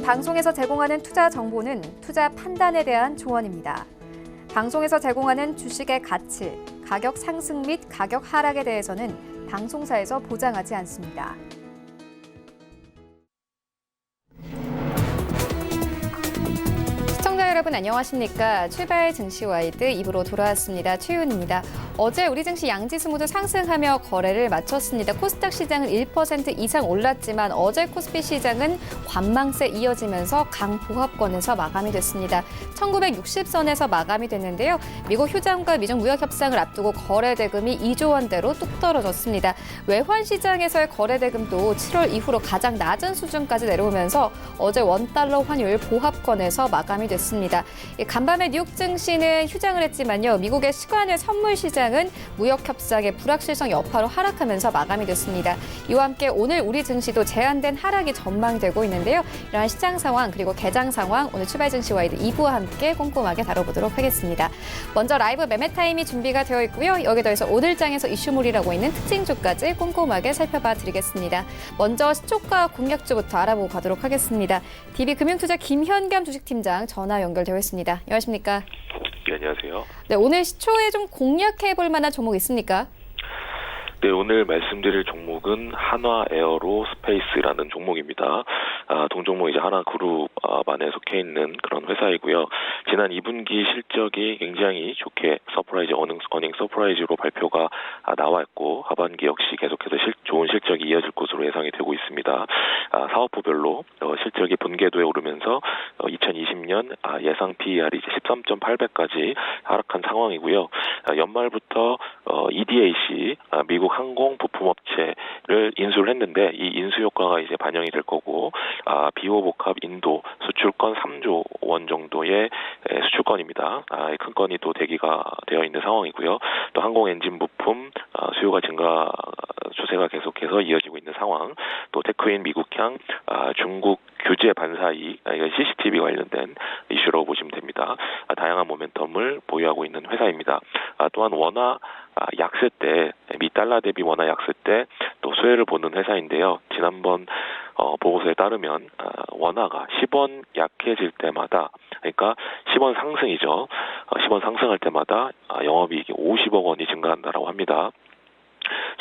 방송에서 제공하는 투자 정보는 투자 판단에 대한 조언입니다. 방송에서 제공하는 주식의 가치, 가격 상승 및 가격 하락에 대해서는 방송사에서 보장하지 않습니다. 시청자 여러분 안녕하십니까? 출발 증시와이드 2부로 돌아왔습니다. 최윤입니다. 어제 우리 증시 양지수 모두 상승하며 거래를 마쳤습니다. 코스닥 시장은 1% 이상 올랐지만 어제 코스피 시장은 관망세 이어지면서 강보합권에서 마감이 됐습니다. 1960선에서 마감이 됐는데요. 미국 휴장과 미중 무역 협상을 앞두고 거래 대금이 2조 원대로 뚝 떨어졌습니다. 외환 시장에서의 거래 대금도 7월 이후로 가장 낮은 수준까지 내려오면서 어제 원달러 환율 보합권에서 마감이 됐습니다. 간밤에 뉴욕 증시는 휴장을 했지만요. 미국의 시간외 선물 시장은 무역 협상의 불확실성 여파로 하락하면서 마감이 됐습니다. 이와 함께 오늘 우리 증시도 제한된 하락이 전망되고 있는데요. 이러한 시장 상황 그리고 개장 상황 오늘 출발 증시와이드 2부와 함께 꼼꼼하게 다뤄보도록 하겠습니다. 먼저 라이브 매매 타임이 준비가 되어 있고요. 여기에 더해서 오늘 장에서 이슈몰이라고 있는 특징주까지 꼼꼼하게 살펴봐 드리겠습니다. 먼저 시초가 공략주부터 알아보고 가도록 하겠습니다. DB금융투자 김현겸 주식팀장 전화 연결되어 있습니다. 안녕하십니까? 네, 안녕하세요. 네, 오늘 시초에 좀 공략해 볼 만한 종목 있습니까? 네, 오늘 말씀드릴 종목은 한화 에어로 스페이스라는 종목입니다. 동종목 이제 하나그룹 안에 속해 있는 그런 회사이고요. 지난 2분기 실적이 굉장히 좋게 서프라이즈 어닝 서프라이즈로 발표가 나왔고 하반기 역시 계속해서 좋은 실적이 이어질 것으로 예상이 되고 있습니다. 사업부별로 실적이 분계도에 오르면서 2020년 예상 PER이 이제 13.8배까지 하락한 상황이고요. 연말부터 EDAC 미국 항공 부품업체를 인수를 했는데 이 인수 효과가 이제 반영이 될 거고 비호복합 인도 수출권 3조 원 정도의 수출권입니다. 큰 건이 또 대기가 되어 있는 상황이고요. 또 항공 엔진 부품 수요가 증가 추세가 계속해서 이어지고 있는 상황. 또 테크인 미국향 중국 규제 반사이익, 이건 CCTV 관련된 이슈라고 보시면 됩니다. 다양한 모멘텀을 보유하고 있는 회사입니다. 또한 원화 약세 때, 미 달러 대비 원화 약세 때 또 수혜를 보는 회사인데요. 지난번 보고서에 따르면 원화가 10원 약해질 때마다, 그러니까 10원 상승이죠. 10원 상승할 때마다 영업이익이 50억 원이 증가한다라고 합니다.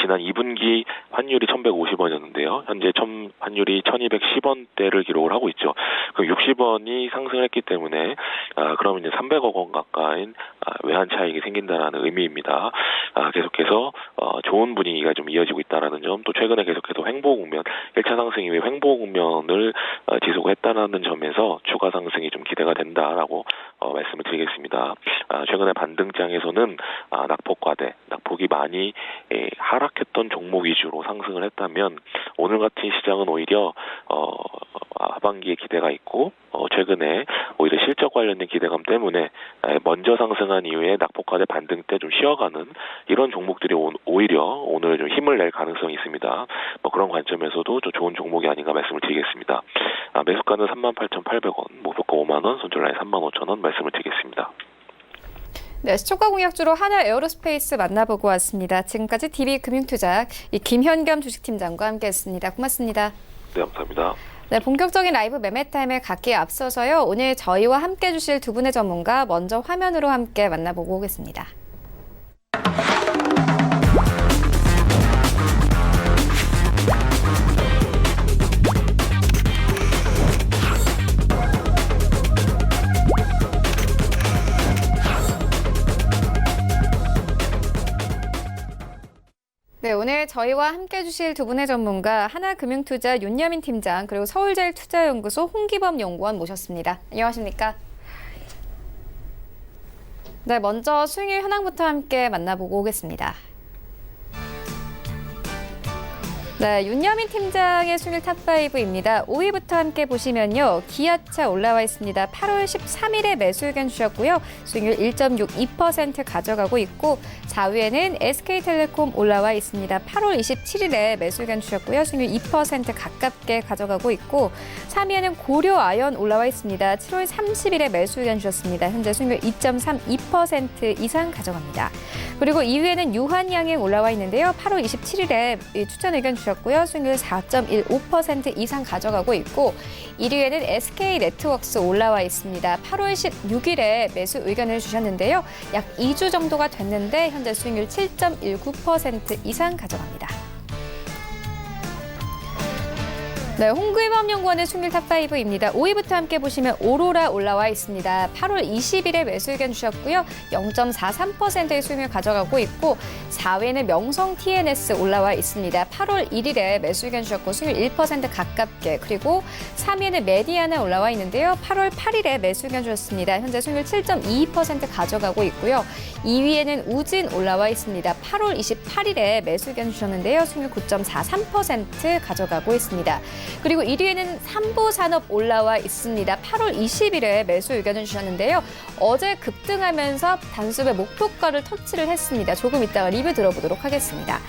지난 2분기 환율이 1,150원이었는데요. 현재 환율이 1,210원대를 기록을 하고 있죠. 그 60원이 상승했기 때문에 그러면 이제 300억 원 가까인 외환 차익이 생긴다라는 의미입니다. 계속해서 좋은 분위기가 좀 이어지고 있다라는 점, 또 최근에 계속해서 횡보 국면, 1차 상승 이후에 횡보 국면을 지속했다는 점에서 추가 상승이 좀 기대가 된다라고 말씀을 드리겠습니다. 최근에 반등장에서는 낙폭이 많이 하락했던 종목 위주로 상승을 했다면 오늘 같은 시장은 오히려 하반기에 기대가 있고 최근에 오히려 실적 관련된 기대감 때문에 먼저 상승한 이후에 낙폭과대 반등 때 좀 쉬어가는 이런 종목들이 오히려 오늘 좀 힘을 낼 가능성이 있습니다. 그런 관점에서도 좀 좋은 종목이 아닌가 말씀을 드리겠습니다. 매수가는 38,800원, 목표가 5만 원, 손절라인 35,000원 말씀을 드리겠습니다. 네, 시초가 공략주로 한화 에어로스페이스 만나보고 왔습니다. 지금까지 DB금융투자 김현겸 주식팀장과 함께했습니다. 고맙습니다. 네, 감사합니다. 네, 본격적인 라이브 매매 타임에 갖기에 앞서서요. 오늘 저희와 함께 해주실 두 분의 전문가 먼저 화면으로 함께 만나보고 오겠습니다. 네, 오늘 저희와 함께 해주실 두 분의 전문가 하나금융투자 윤여민 팀장 그리고 서울제일투자연구소 홍기범 연구원 모셨습니다. 안녕하십니까? 네, 먼저 수익률 현황부터 함께 만나보고 오겠습니다. 네, 윤여민 팀장의 수익률 탑5입니다. 5위부터 함께 보시면요. 기아차 올라와 있습니다. 8월 13일에 매수 의견 주셨고요. 수익률 1.62% 가져가고 있고 4위에는 SK텔레콤 올라와 있습니다. 8월 27일에 매수 의견 주셨고요. 수익률 2% 가깝게 가져가고 있고 3위에는 고려아연 올라와 있습니다. 7월 30일에 매수 의견 주셨습니다. 현재 수익률 2.32% 이상 가져갑니다. 그리고 2위에는 유한양행 올라와 있는데요. 8월 27일에 추천 의견 주셨고 주셨고요. 수익률 4.15% 이상 가져가고 있고 1위에는 SK네트워크스 올라와 있습니다. 8월 16일에 매수 의견을 주셨는데요. 약 2주 정도가 됐는데 현재 수익률 7.19% 이상 가져갑니다. 네, 홍구임업연구원의 수익률 탑5입니다. 5위부터 함께 보시면 오로라 올라와 있습니다. 8월 20일에 매수 의견 주셨고요. 0.43%의 수익률 가져가고 있고 4위에는 명성 TNS 올라와 있습니다. 8월 1일에 매수 의견 주셨고 수익률 1% 가깝게 그리고 3위에는 메디아나 올라와 있는데요. 8월 8일에 매수 의견 주셨습니다. 현재 수익률 7.22% 가져가고 있고요. 2위에는 우진 올라와 있습니다. 8월 28일에 매수 의견 주셨는데요. 수익률 9.43% 가져가고 있습니다. 그리고 1위에는 삼보산업 올라와 있습니다. 8월 20일에 매수 의견을 주셨는데요. 어제 급등하면서 단숨에 목표가를 터치를 했습니다. 조금 이따가 리뷰 들어보도록 하겠습니다.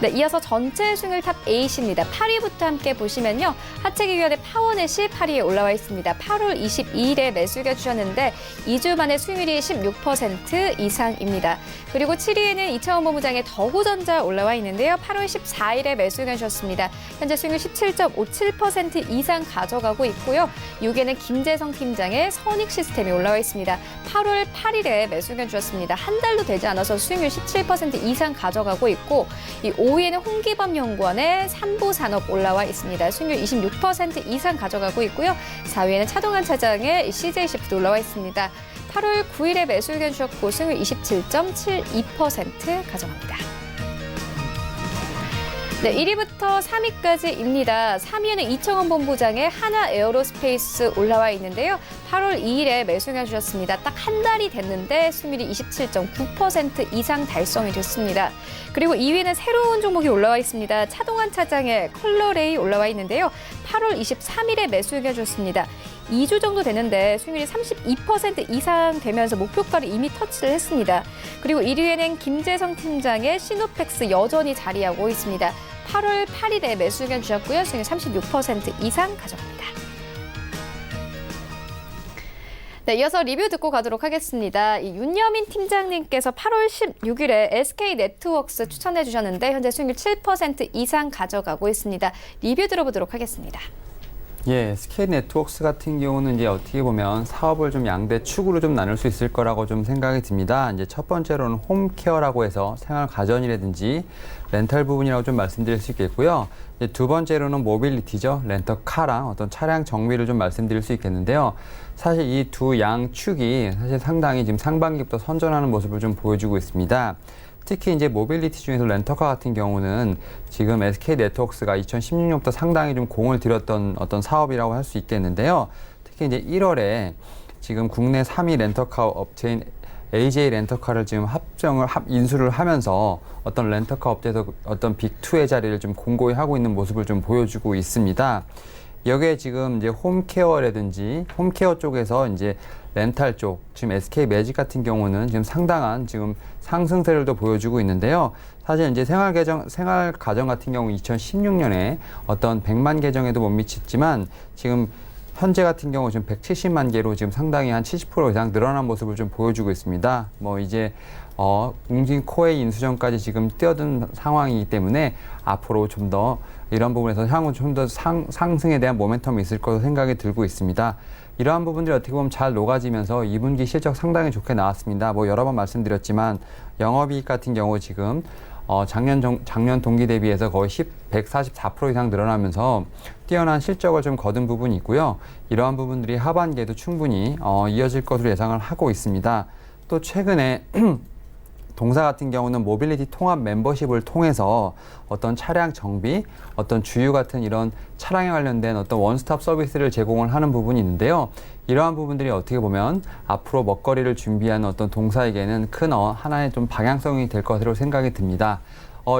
네, 이어서 전체 수익률 탑 8입니다. 8위부터 함께 보시면요. 하체기관의 파워넷이 8위에 올라와 있습니다. 8월 22일에 매수 의견 주셨는데 2주 만에 수익률이 16% 이상입니다. 그리고 7위에는 이차원 본부장의 더구전자 올라와 있는데요. 8월 14일에 매수 의견 주셨습니다. 현재 수익률 17.57% 이상 가져가고 있고요. 6위에는 김재성 팀장의 선익시스템이 올라와 있습니다. 8월 8일에 매수 의견 주셨습니다. 한 달도 되지 않아서 수익률 17% 이상 가져가고 있고 이 5위에는 홍기범연구원의 삼보산업 올라와 있습니다. 수익률 26% 이상 가져가고 있고요. 4위에는 차동환 차장의 CJ시프트 올라와 있습니다. 8월 9일에 매수 의견 주셨고 수익률 27.72% 가져갑니다. 네, 1위부터 3위까지입니다. 3위에는 이청원 본부장의 하나 에어로스페이스 올라와 있는데요. 8월 2일에 매수 의견 주셨습니다. 딱 한 달이 됐는데 수익률이 27.9% 이상 달성이 됐습니다. 그리고 2위에는 새로운 종목이 올라와 있습니다. 차동환 차장의 컬러레이 올라와 있는데요. 8월 23일에 매수 의견 주셨습니다. 2주 정도 되는데 수익률이 32% 이상 되면서 목표가를 이미 터치를 했습니다. 그리고 1위에는 김재성 팀장의 시노펙스 여전히 자리하고 있습니다. 8월 8일에 매수 의견 주셨고요. 수익률 36% 이상 가져갑니다. 네, 이어서 리뷰 듣고 가도록 하겠습니다. 이 윤여민 팀장님께서 8월 16일에 SK네트워크스 추천해 주셨는데 현재 수익률 7% 이상 가져가고 있습니다. 리뷰 들어보도록 하겠습니다. 예, SK네트워크스 같은 경우는 이제 어떻게 보면 사업을 좀 양대 축으로 좀 나눌 수 있을 거라고 좀 생각이 듭니다. 이제 첫 번째로는 홈케어라고 해서 생활 가전이라든지 렌탈 부분이라고 좀 말씀드릴 수 있겠고요. 이제 두 번째로는 모빌리티죠. 렌터카랑 어떤 차량 정비를 좀 말씀드릴 수 있겠는데요. 사실 이 두 양축이 사실 상당히 지금 상반기부터 선전하는 모습을 좀 보여주고 있습니다. 특히 이제 모빌리티 중에서 렌터카 같은 경우는 지금 SK네트워크스가 2016년부터 상당히 좀 공을 들였던 어떤 사업이라고 할 수 있겠는데요. 특히 이제 1월에 지금 국내 3위 렌터카 업체인 AJ 렌터카를 지금 인수를 하면서 어떤 렌터카 업체에서 어떤 빅2의 자리를 좀 공고히 하고 있는 모습을 좀 보여주고 있습니다. 여기에 지금 이제 홈케어라든지 홈케어 쪽에서 이제 렌탈 쪽, 지금 SK 매직 같은 경우는 지금 상당한 지금 상승세를 또 보여주고 있는데요. 사실 이제 생활 가정 같은 경우 2016년에 어떤 100만 계정에도 못 미쳤지만 지금 현재 같은 경우 지금 170만 개로 지금 상당히 한 70% 이상 늘어난 모습을 좀 보여주고 있습니다. 뭐 이제 웅진 코웨이 인수전까지 지금 뛰어든 상황이기 때문에 앞으로 좀 더 이런 부분에서 향후 좀 더 상승에 대한 모멘텀이 있을 것으로 생각이 들고 있습니다. 이러한 부분들이 어떻게 보면 잘 녹아지면서 2분기 실적 상당히 좋게 나왔습니다. 뭐 여러 번 말씀드렸지만 영업이익 같은 경우 지금 작년 동기 대비해서 거의 144% 이상 늘어나면서 뛰어난 실적을 좀 거둔 부분이 있고요. 이러한 부분들이 하반기에도 충분히 이어질 것으로 예상을 하고 있습니다. 또 최근에 동사 같은 경우는 모빌리티 통합 멤버십을 통해서 어떤 차량 정비, 어떤 주유 같은 이런 차량에 관련된 어떤 원스톱 서비스를 제공을 하는 부분이 있는데요. 이러한 부분들이 어떻게 보면 앞으로 먹거리를 준비하는 어떤 동사에게는 큰 하나의 좀 방향성이 될 것으로 생각이 듭니다.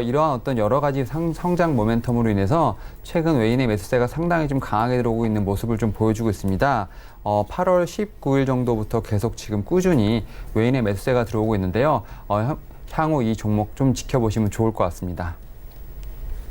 이러한 어떤 여러 가지 성장 모멘텀으로 인해서 최근 외인의 매수세가 상당히 좀 강하게 들어오고 있는 모습을 좀 보여주고 있습니다. 8월 19일 정도부터 계속 지금 꾸준히 외인의 매수세가 들어오고 있는데요. 향후 이 종목 좀 지켜보시면 좋을 것 같습니다.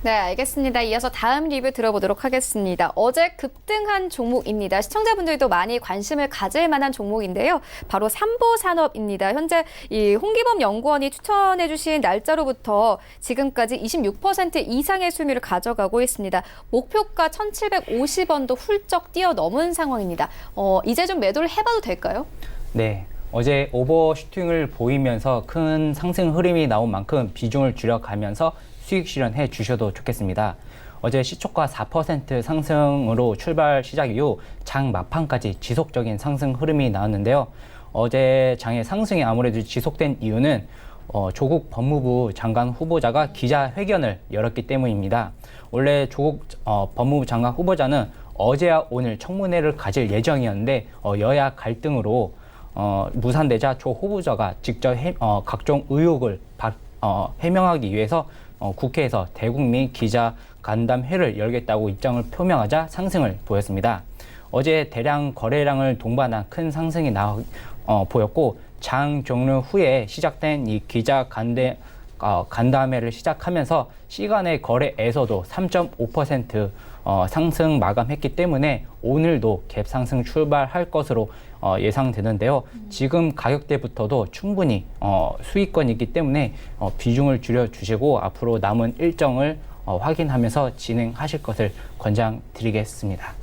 네, 알겠습니다. 이어서 다음 리뷰 들어보도록 하겠습니다. 어제 급등한 종목입니다. 시청자분들도 많이 관심을 가질 만한 종목인데요. 바로 삼보산업입니다. 현재 이 홍기범 연구원이 추천해 주신 날짜로부터 지금까지 26% 이상의 수익률을 가져가고 있습니다. 목표가 1,750원도 훌쩍 뛰어넘은 상황입니다. 이제 좀 매도를 해봐도 될까요? 네. 어제 오버슈팅을 보이면서 큰 상승 흐름이 나온 만큼 비중을 줄여가면서 수익 실현해 주셔도 좋겠습니다. 어제 시초가 4% 상승으로 출발 시작 이후 장 막판까지 지속적인 상승 흐름이 나왔는데요. 어제 장의 상승이 아무래도 지속된 이유는 조국 법무부 장관 후보자가 기자회견을 열었기 때문입니다. 원래 조국 법무부 장관 후보자는 어제와 오늘 청문회를 가질 예정이었는데 여야 갈등으로 무산되자 조 후보자가 직접 각종 의혹을 해명하기 위해서 국회에서 대국민 기자 간담회를 열겠다고 입장을 표명하자 상승을 보였습니다. 어제 대량 거래량을 동반한 큰 상승이 보였고 장 종료 후에 시작된 이 기자 간담회를 시작하면서 시간의 거래에서도 3.5% 상승 마감했기 때문에 오늘도 갭 상승 출발할 것으로 예상되는데요. 지금 가격대부터도 충분히 수익권이기 때문에 비중을 줄여주시고 앞으로 남은 일정을 확인하면서 진행하실 것을 권장드리겠습니다.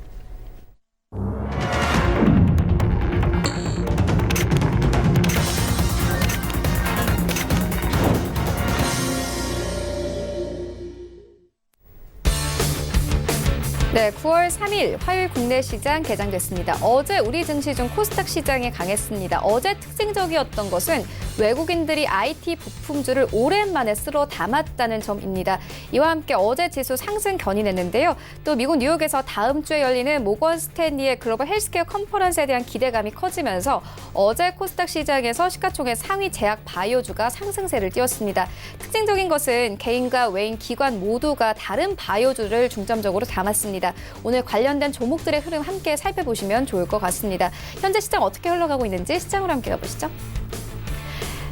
네, 9월 3일 화요일 국내 시장 개장됐습니다. 어제 우리 증시 중 코스닥 시장이 강했습니다. 어제 특징적이었던 것은 외국인들이 IT 부품주를 오랜만에 쓸어 담았다는 점입니다. 이와 함께 어제 지수 상승 견인했는데요. 또 미국 뉴욕에서 다음 주에 열리는 모건 스탠리의 글로벌 헬스케어 컨퍼런스에 대한 기대감이 커지면서 어제 코스닥 시장에서 시가총액 상위 제약 바이오주가 상승세를 띄웠습니다. 특징적인 것은 개인과 외인 기관 모두가 다른 바이오주를 중점적으로 담았습니다. 오늘 관련된 종목들의 흐름 함께 살펴보시면 좋을 것 같습니다. 현재 시장 어떻게 흘러가고 있는지 시장으로 함께 가보시죠.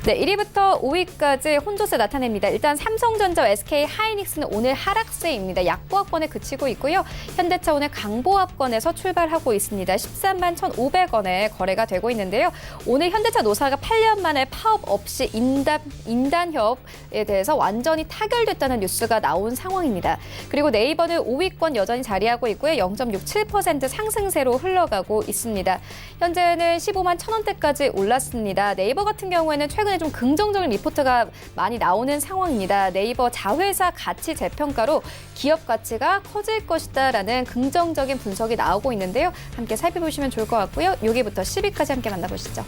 네, 1위부터 5위까지 혼조세 나타냅니다. 일단 삼성전자, SK 하이닉스는 오늘 하락세입니다. 약보합권에 그치고 있고요. 현대차 오늘 강보합권에서 출발하고 있습니다. 13만 1,500원에 거래가 되고 있는데요. 오늘 현대차 노사가 8년 만에 파업 없이 인단협에 대해서 완전히 타결됐다는 뉴스가 나온 상황입니다. 그리고 네이버는 5위권 여전히 자리하고 있고요. 0.67% 상승세로 흘러가고 있습니다. 현재는 15만 1,000원대까지 올랐습니다. 네이버 같은 경우에는 최근에 좀 긍정적인 리포트가 많이 나오는 상황입니다. 네이버 자회사 가치 재평가로 기업 가치가 커질 것이다라는 긍정적인 분석이 나오고 있는데요. 함께 살펴보시면 좋을 것 같고요. 여기부터 10위까지 함께 만나보시죠.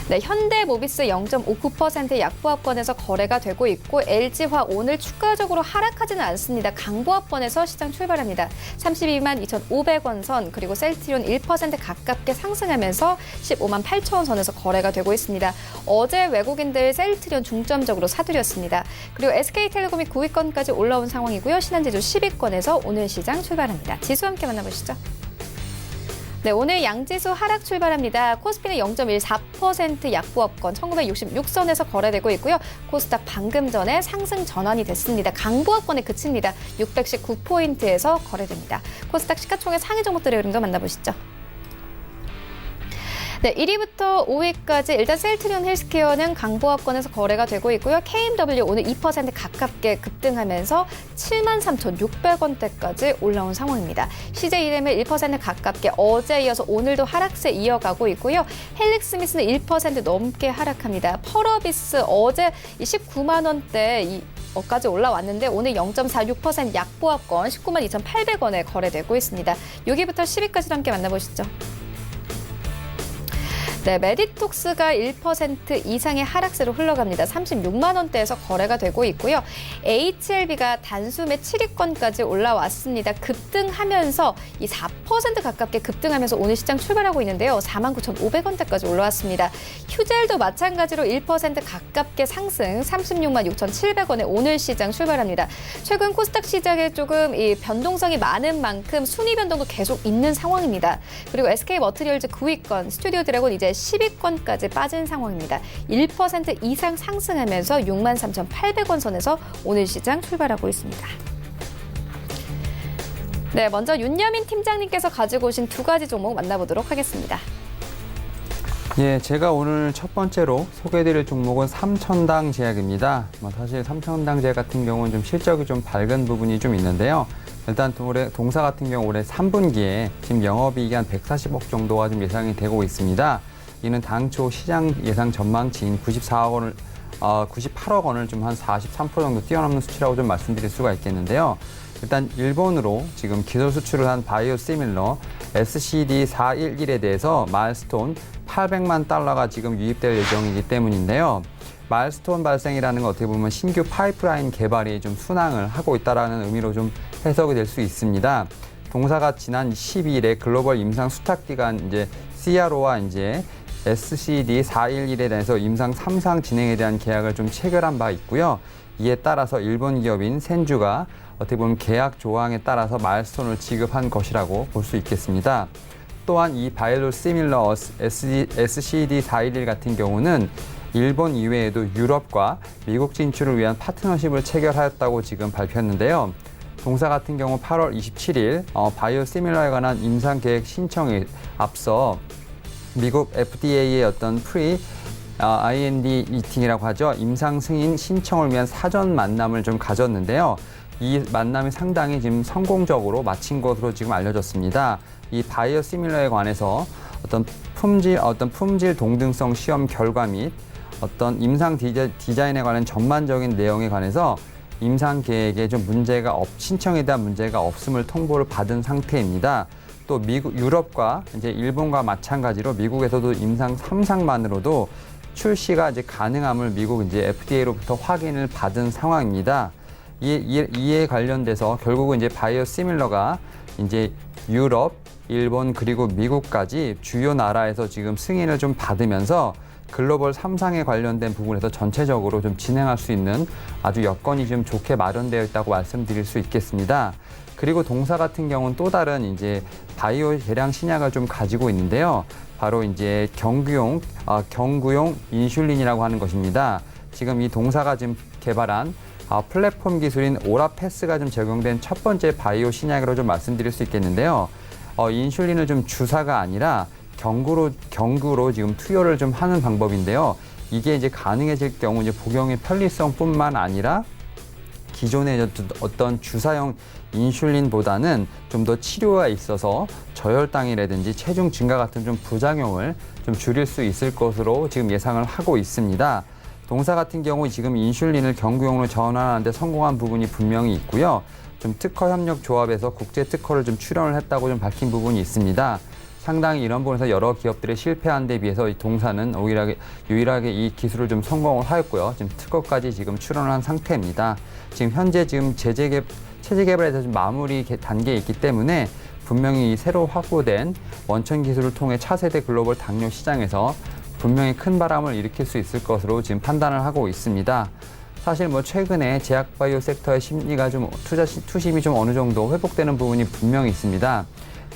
네, 현대모비스 0.59% 약보합권에서 거래가 되고 있고 LG화 오늘 추가적으로 하락하지는 않습니다. 강보합권에서 시장 출발합니다. 32만 2,500원 선 그리고 셀트리온 1% 가깝게 상승하면서 15만 8천원 선에서 거래가 되고 있습니다. 어제 외국인들 셀트리온 중점적으로 사들였습니다. 그리고 SK텔레콤이 9위권까지 올라온 상황이고요. 신한제주 10위권에서 오늘 시장 출발합니다. 지수 함께 만나보시죠. 네, 오늘 양지수 하락 출발합니다. 코스피는 0.14% 약보합권 1966선에서 거래되고 있고요. 코스닥 방금 전에 상승 전환이 됐습니다. 강보합권에 그칩니다. 619포인트에서 거래됩니다. 코스닥 시가총액 상위 종목들의 흐름도 만나보시죠. 네, 1위부터 5위까지 일단 셀트리온 헬스케어는 강보합권에서 거래가 되고 있고요. KMW 오늘 2% 가깝게 급등하면서 73,600원대까지 올라온 상황입니다. CJ이엠은 1% 가깝게 어제 이어서 오늘도 하락세 이어가고 있고요. 헬릭스미스는 1% 넘게 하락합니다. 펄어비스 어제 19만 원대까지 올라왔는데 오늘 0.46% 약보합권 19만 2,800원에 거래되고 있습니다. 여기부터 10위까지 함께 만나보시죠. 네, 메디톡스가 1% 이상의 하락세로 흘러갑니다. 36만 원대에서 거래가 되고 있고요. HLB가 단숨에 7위권까지 올라왔습니다. 급등하면서 이 4% 가깝게 급등하면서 오늘 시장 출발하고 있는데요. 49,500원대까지 올라왔습니다. 휴젤도 마찬가지로 1% 가깝게 상승 36만 6,700원에 오늘 시장 출발합니다. 최근 코스닥 시장에 조금 이 변동성이 많은 만큼 순위 변동도 계속 있는 상황입니다. 그리고 SK 머티리얼즈 9위권, 스튜디오 드래곤 이제 올해 10위권까지 빠진 상황입니다. 1% 이상 상승하면서 63,800원 선에서 오늘 시장 출발하고 있습니다. 네, 먼저 윤여민 팀장님께서 가지고 오신 두 가지 종목 만나보도록 하겠습니다. 예, 제가 오늘 첫 번째로 소개해드릴 종목은 삼천당 제약입니다. 사실 삼천당 제약 같은 경우는 좀 실적이 좀 밝은 부분이 좀 있는데요. 일단 올해 동사 같은 경우 올해 3분기에 지금 영업이익이 한 140억 정도가 좀 예상이 되고 있습니다. 이는 당초 시장 예상 전망치인 98억 원을 좀 한 43% 정도 뛰어넘는 수치라고 좀 말씀드릴 수가 있겠는데요. 일단 일본으로 지금 기술 수출을 한 바이오시밀러 SCD-411에 대해서 마일스톤 800만 달러가 지금 유입될 예정이기 때문인데요. 마일스톤 발생이라는 건 어떻게 보면 신규 파이프라인 개발이 좀 순항을 하고 있다는 의미로 좀 해석이 될 수 있습니다. 동사가 지난 12일에 글로벌 임상 수탁기관 CRO와 SCD-411에 대해서 임상 3상 진행에 대한 계약을 좀 체결한 바 있고요. 이에 따라서 일본 기업인 센주가 어떻게 보면 계약 조항에 따라서 마일스톤을 지급한 것이라고 볼 수 있겠습니다. 또한 이 바이오시밀러 SCD-411 같은 경우는 일본 이외에도 유럽과 미국 진출을 위한 파트너십을 체결하였다고 지금 발표했는데요. 동사 같은 경우 8월 27일 바이오시밀러에 관한 임상 계획 신청에 앞서 미국 FDA의 어떤 IND 미팅이라고 하죠. 임상 승인 신청을 위한 사전 만남을 좀 가졌는데요. 이 만남이 상당히 지금 성공적으로 마친 것으로 지금 알려졌습니다. 이 바이오시밀러에 관해서 어떤 품질 동등성 시험 결과 및 어떤 임상 디자인에 관한 전반적인 내용에 관해서 임상 계획에 좀 신청에 대한 문제가 없음을 통보를 받은 상태입니다. 또 유럽과 일본과 마찬가지로 미국에서도 임상 3상만으로도 출시가 가능함을 미국 FDA로부터 확인을 받은 상황입니다. 이에 관련돼서 결국은 바이오시밀러가 유럽, 일본 그리고 미국까지 주요 나라에서 지금 승인을 좀 받으면서 글로벌 3상에 관련된 부분에서 전체적으로 좀 진행할 수 있는 아주 여건이 좀 좋게 마련되어 있다고 말씀드릴 수 있겠습니다. 그리고 동사 같은 경우는 또 다른 바이오 계량 신약을 좀 가지고 있는데요. 바로 경구용 인슐린이라고 하는 것입니다. 지금 이 동사가 지금 개발한 플랫폼 기술인 오라패스가 좀 적용된 첫 번째 바이오 신약으로 좀 말씀드릴 수 있겠는데요. 인슐린을 좀 주사가 아니라 경구로 지금 투여를 좀 하는 방법인데요. 이게 가능해질 경우 복용의 편리성뿐만 아니라 기존의 어떤 주사형 인슐린보다는 좀 더 치료에 있어서 저혈당이라든지 체중 증가 같은 좀 부작용을 좀 줄일 수 있을 것으로 지금 예상을 하고 있습니다. 동사 같은 경우 지금 인슐린을 경구용으로 전환하는 데 성공한 부분이 분명히 있고요. 좀 특허 협력 조합에서 국제 특허를 좀 출원을 했다고 좀 밝힌 부분이 있습니다. 상당히 이런 부분에서 여러 기업들이 실패한 데 비해서 이 동사는 유일하게 이 기술을 좀 성공을 하였고요. 지금 특허까지 지금 출원을 한 상태입니다. 지금 현재 체제 개발에서 좀 마무리 단계에 있기 때문에 분명히 이 새로 확보된 원천 기술을 통해 차세대 글로벌 당뇨 시장에서 분명히 큰 바람을 일으킬 수 있을 것으로 지금 판단을 하고 있습니다. 사실 최근에 제약바이오 섹터의 심리가 좀 투심이 좀 어느 정도 회복되는 부분이 분명히 있습니다.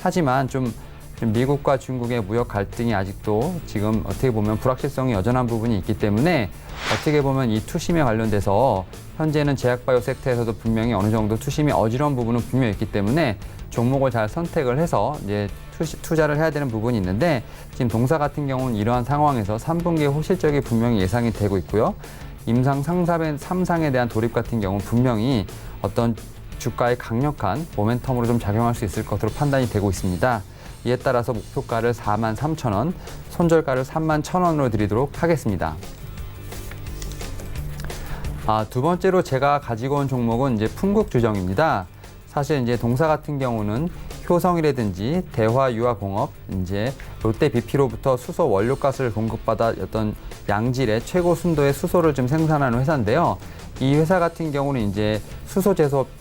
하지만 좀 미국과 중국의 무역 갈등이 아직도 지금 어떻게 보면 불확실성이 여전한 부분이 있기 때문에 어떻게 보면 이 투심에 관련돼서 현재는 제약바이오 섹터에서도 분명히 어느 정도 투심이 어지러운 부분은 분명히 있기 때문에 종목을 잘 선택을 해서 투자를 해야 되는 부분이 있는데 지금 동사 같은 경우는 이러한 상황에서 3분기에 호실적이 분명히 예상이 되고 있고요. 임상 3상에 대한 돌입 같은 경우는 분명히 어떤 주가의 강력한 모멘텀으로 좀 작용할 수 있을 것으로 판단이 되고 있습니다. 이에 따라서 목표가를 43,000원, 손절가를 31,000원으로 드리도록 하겠습니다. 두 번째로 제가 가지고 온 종목은 풍국주정입니다. 사실 동사 같은 경우는 효성이라든지 대화유화공업, 롯데 BP로부터 수소 원료가스를 공급받아 어떤 양질의 최고 순도의 수소를 좀 생산하는 회사인데요. 이 회사 같은 경우는 수소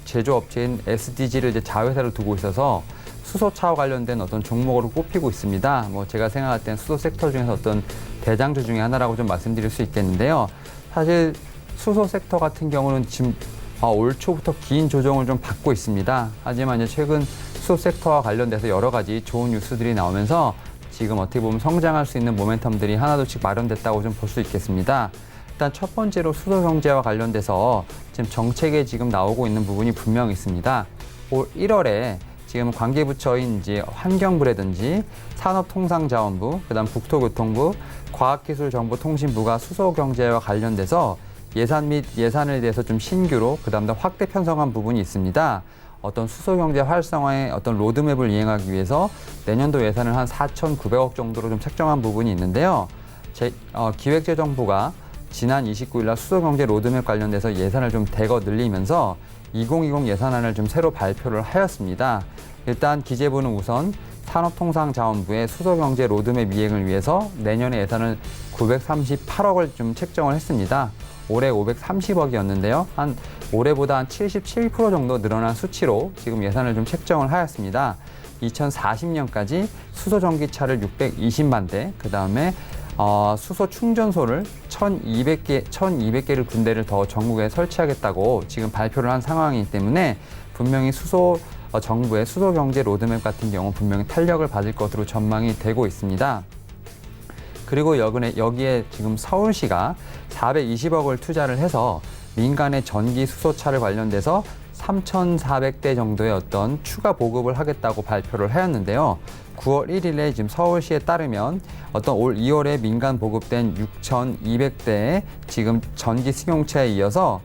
제조업체인 SDG를 자회사를 두고 있어서 수소차와 관련된 어떤 종목으로 꼽히고 있습니다. 제가 생각할 땐 수소 섹터 중에서 어떤 대장주 중에 하나라고 좀 말씀드릴 수 있겠는데요. 사실 수소 섹터 같은 경우는 지금 올 초부터 긴 조정을 좀 받고 있습니다. 하지만 최근 수소 섹터와 관련돼서 여러 가지 좋은 뉴스들이 나오면서 지금 어떻게 보면 성장할 수 있는 모멘텀들이 하나둘씩 마련됐다고 좀 볼 수 있겠습니다. 일단 첫 번째로 수소 경제와 관련돼서 지금 정책에 지금 나오고 있는 부분이 분명히 있습니다. 올 1월에 지금 관계부처인 이제 환경부라든지 산업통상자원부, 그다음 국토교통부, 과학기술정보통신부가 수소 경제와 관련돼서 예산 및 예산에 대해서 좀 신규로 그다음 더 확대 편성한 부분이 있습니다. 어떤 수소 경제 활성화의 어떤 로드맵을 이행하기 위해서 내년도 예산을 한 4,900억 정도로 좀 책정한 부분이 있는데요. 기획재정부가 지난 29일 날 수소 경제 로드맵 관련돼서 예산을 좀 대거 늘리면서 2020 예산안을 좀 새로 발표를 하였습니다. 일단 기재부는 우선 산업통상자원부의 수소경제 로드맵 이행을 위해서 내년에 예산을 938억을 좀 책정을 했습니다. 올해 530억이었는데요. 올해보다 한 77% 정도 늘어난 수치로 지금 예산을 좀 책정을 하였습니다. 2040년까지 수소 전기차를 620만 대, 그 다음에 수소 충전소를 1,200개를 군데를 더 전국에 설치하겠다고 지금 발표를 한 상황이기 때문에 분명히 정부의 수소 경제 로드맵 같은 경우 분명히 탄력을 받을 것으로 전망이 되고 있습니다. 그리고 여기에 지금 서울시가 420억을 투자를 해서 민간의 전기 수소차를 관련돼서 3,400대 정도의 어떤 추가 보급을 하겠다고 발표를 하였는데요. 9월 1일에 지금 서울시에 따르면 올 2월에 민간 보급된 6,200대의 지금 전기 승용차에 이어서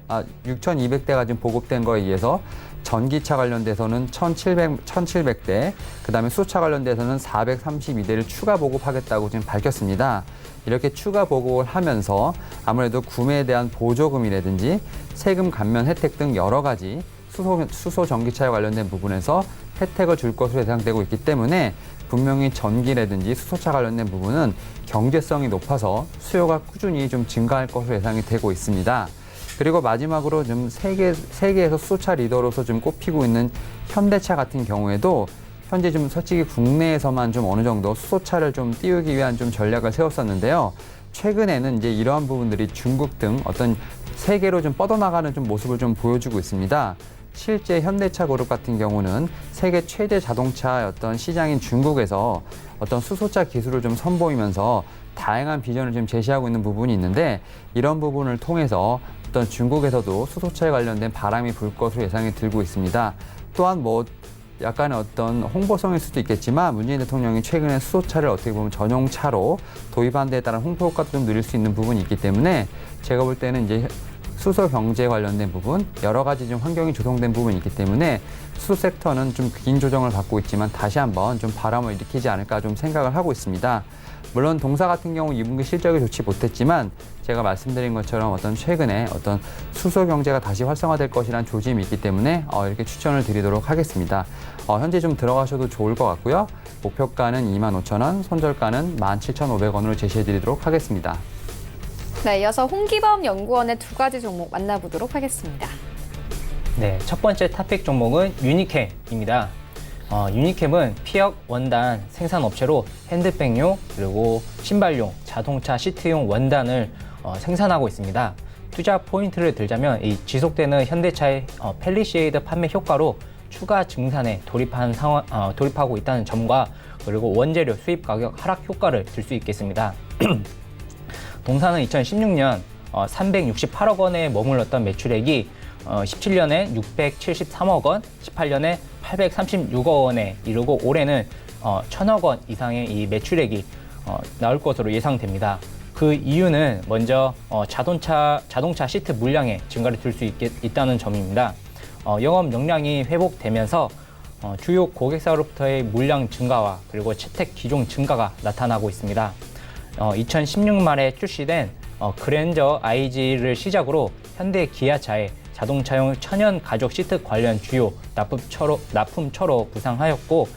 6,200대가 지금 보급된 거에 의해서 전기차 관련돼서는 1,700대, 그다음에 수소차 관련돼서는 432대를 추가 보급하겠다고 지금 밝혔습니다. 이렇게 추가 보급을 하면서 아무래도 구매에 대한 보조금이라든지 세금 감면 혜택 등 여러 가지 수소 전기차에 관련된 부분에서 혜택을 줄 것으로 예상되고 있기 때문에 분명히 전기라든지 수소차 관련된 부분은 경제성이 높아서 수요가 꾸준히 좀 증가할 것으로 예상이 되고 있습니다. 그리고 마지막으로 좀 세계에서 수소차 리더로서 좀 꼽히고 있는 현대차 같은 경우에도 현재 좀 솔직히 국내에서만 좀 어느 정도 수소차를 좀 띄우기 위한 좀 전략을 세웠었는데요. 최근에는 이제 이러한 부분들이 중국 등 어떤 세계로 좀 뻗어나가는 좀 모습을 좀 보여주고 있습니다. 실제 현대차 그룹 같은 경우는 세계 최대 자동차 어떤 시장인 중국에서 어떤 수소차 기술을 좀 선보이면서 다양한 비전을 좀 제시하고 있는 부분이 있는데 이런 부분을 통해서 어떤 중국에서도 수소차에 관련된 바람이 불 것으로 예상이 들고 있습니다. 또한 약간의 어떤 홍보성일 수도 있겠지만 문재인 대통령이 최근에 수소차를 어떻게 보면 전용차로 도입한 데에 따른 홍보 효과도 좀 누릴 수 있는 부분이 있기 때문에 제가 볼 때는 이제 수소 경제에 관련된 부분, 여러 가지 좀 환경이 조성된 부분이 있기 때문에 수소 섹터는 좀 긴 조정을 받고 있지만 다시 한번 좀 바람을 일으키지 않을까 좀 생각을 하고 있습니다. 물론 동사 같은 경우 2분기 실적이 좋지 못했지만 제가 말씀드린 것처럼 최근에 수소 경제가 다시 활성화될 것이라는 조짐이 있기 때문에 이렇게 추천을 드리도록 하겠습니다. 현재 좀 들어가셔도 좋을 것 같고요. 목표가는 25,000원, 손절가는 17,500원으로 제시해 드리도록 하겠습니다. 네, 이어서 홍기범 연구원의 두 가지 종목 만나보도록 하겠습니다. 네, 첫 번째 탑픽 종목은 유니캠입니다. 유니캠은 피혁 원단 생산업체로 핸드백용 그리고 신발용, 자동차 시트용 원단을 생산하고 있습니다. 투자 포인트를 들자면 이 지속되는 현대차의 펠리시에이드 판매 효과로 추가 증산에 돌입하고 있다는 점과 그리고 원재료 수입 가격 하락 효과를 들 수 있겠습니다. 동사는 2016년 368억 원에 머물렀던 매출액이 17년에 673억 원, 18년에 836억 원에 이르고 올해는 1,000억 원 이상의 이 매출액이 나올 것으로 예상됩니다. 그 이유는 먼저 자동차 시트 물량의 증가를 들 수 있다는 점입니다. 영업 역량이 회복되면서 주요 고객사로부터의 물량 증가와 그리고 채택 기종 증가가 나타나고 있습니다. 2016 말에 출시된 그랜저 IG를 시작으로 현대 기아차의 자동차용 천연 가죽 시트 관련 주요 납품처로 부상하였고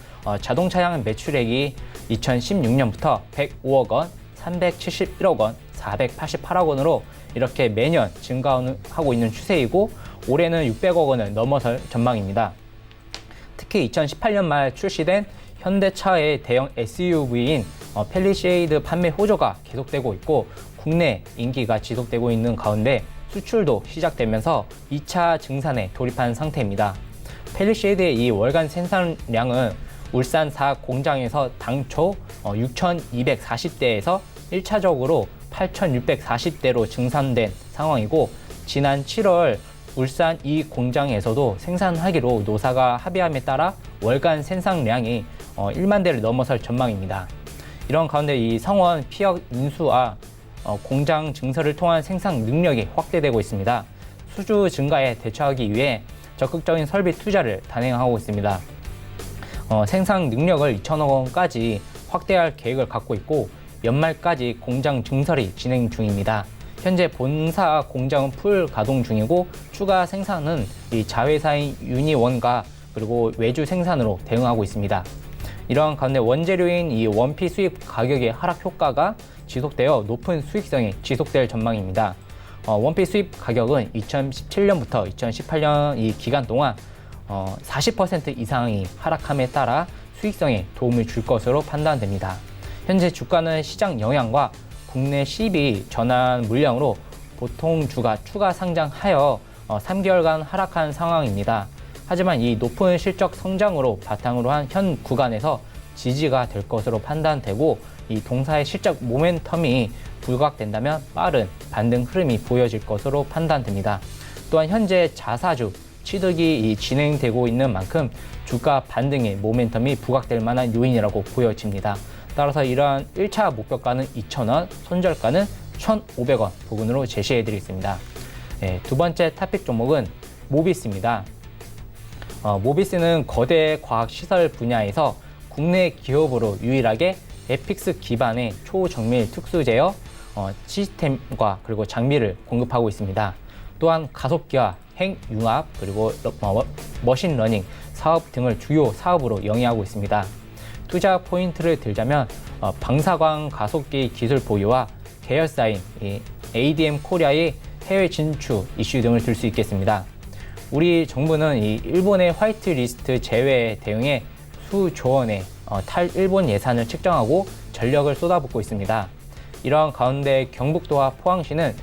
자동차용 매출액이 2016년부터 105억 원, 371억 원, 488억 원으로 이렇게 매년 증가하고 있는 추세이고 올해는 600억 원을 넘어설 전망입니다. 특히 2018년 말 출시된 현대차의 대형 SUV인 펠리쉐이드 판매 호조가 계속되고 있고 국내 인기가 지속되고 있는 가운데 수출도 시작되면서 2차 증산에 돌입한 상태입니다. 펠리쉐이드의 이 월간 생산량은 울산 4 공장에서 당초 6,240대에서 1차적으로 8,640대로 증산된 상황이고 지난 7월 울산 이 공장에서도 생산하기로 노사가 합의함에 따라 월간 생산량이 1만 대를 넘어설 전망입니다. 이런 가운데 이 성원 피역 인수와 공장 증설을 통한 생산 능력이 확대되고 있습니다. 수주 증가에 대처하기 위해 적극적인 설비 투자를 단행하고 있습니다. 생산 능력을 2천억 원까지 확대할 계획을 갖고 있고 연말까지 공장 증설이 진행 중입니다. 현재 본사 공장은 풀 가동 중이고 추가 생산은 이 자회사인 유니원과 그리고 외주 생산으로 대응하고 있습니다. 이러한 가운데 원재료인 이 원피 수입 가격의 하락 효과가 지속되어 높은 수익성이 지속될 전망입니다. 원피 수입 가격은 2017년부터 2018년 이 기간 동안 40% 이상이 하락함에 따라 수익성에 도움을 줄 것으로 판단됩니다. 현재 주가는 시장 영향과 국내 시비 전환 물량으로 보통 주가 추가 상장하여 3개월간 하락한 상황입니다. 하지만 이 높은 실적 성장으로 바탕으로 한 현 구간에서 지지가 될 것으로 판단되고 이 동사의 실적 모멘텀이 부각된다면 빠른 반등 흐름이 보여질 것으로 판단됩니다. 또한 현재 자사주 취득이 진행되고 있는 만큼 주가 반등의 모멘텀이 부각될 만한 요인이라고 보여집니다. 따라서 이러한 1차 목표가는 2,000원, 손절가는 1,500원 부근으로 제시해 드리겠습니다. 두 번째 탑픽 종목은 모비스입니다. 모비스는 거대 과학시설 분야에서 국내 기업으로 유일하게 에픽스 기반의 초정밀 특수 제어 시스템과 그리고 장비를 공급하고 있습니다. 또한 가속기와 핵융합 그리고 머신러닝 사업 등을 주요 사업으로 영위하고 있습니다. 투자 포인트를 들자면 방사광 가속기 기술 보유와 계열사인 ADM 코리아의 해외 진출 이슈 등을 들 수 있겠습니다. 우리 정부는 이 일본의 화이트리스트 제외에 대응해 수조 원의 탈일본 예산을 책정하고 전력을 쏟아붓고 있습니다. 이러한 가운데 경북도와 포항시는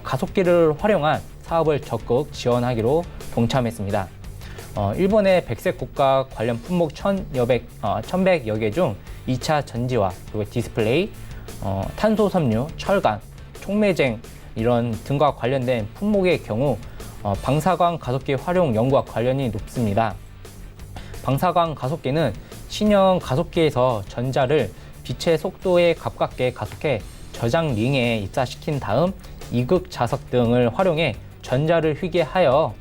가속기를 활용한 사업을 적극 지원하기로 동참했습니다. 일본의 백색 국가 관련 품목 1,100여 개 중 2차 전지와 그리고 디스플레이, 탄소 섬유, 철강, 촉매쟁 이런 등과 관련된 품목의 경우 방사광 가속기 활용 연구와 관련이 높습니다. 방사광 가속기는 신형 가속기에서 전자를 빛의 속도에 가깝게 가속해 저장 링에 입사시킨 다음 이극 자석 등을 활용해 전자를 휘게하여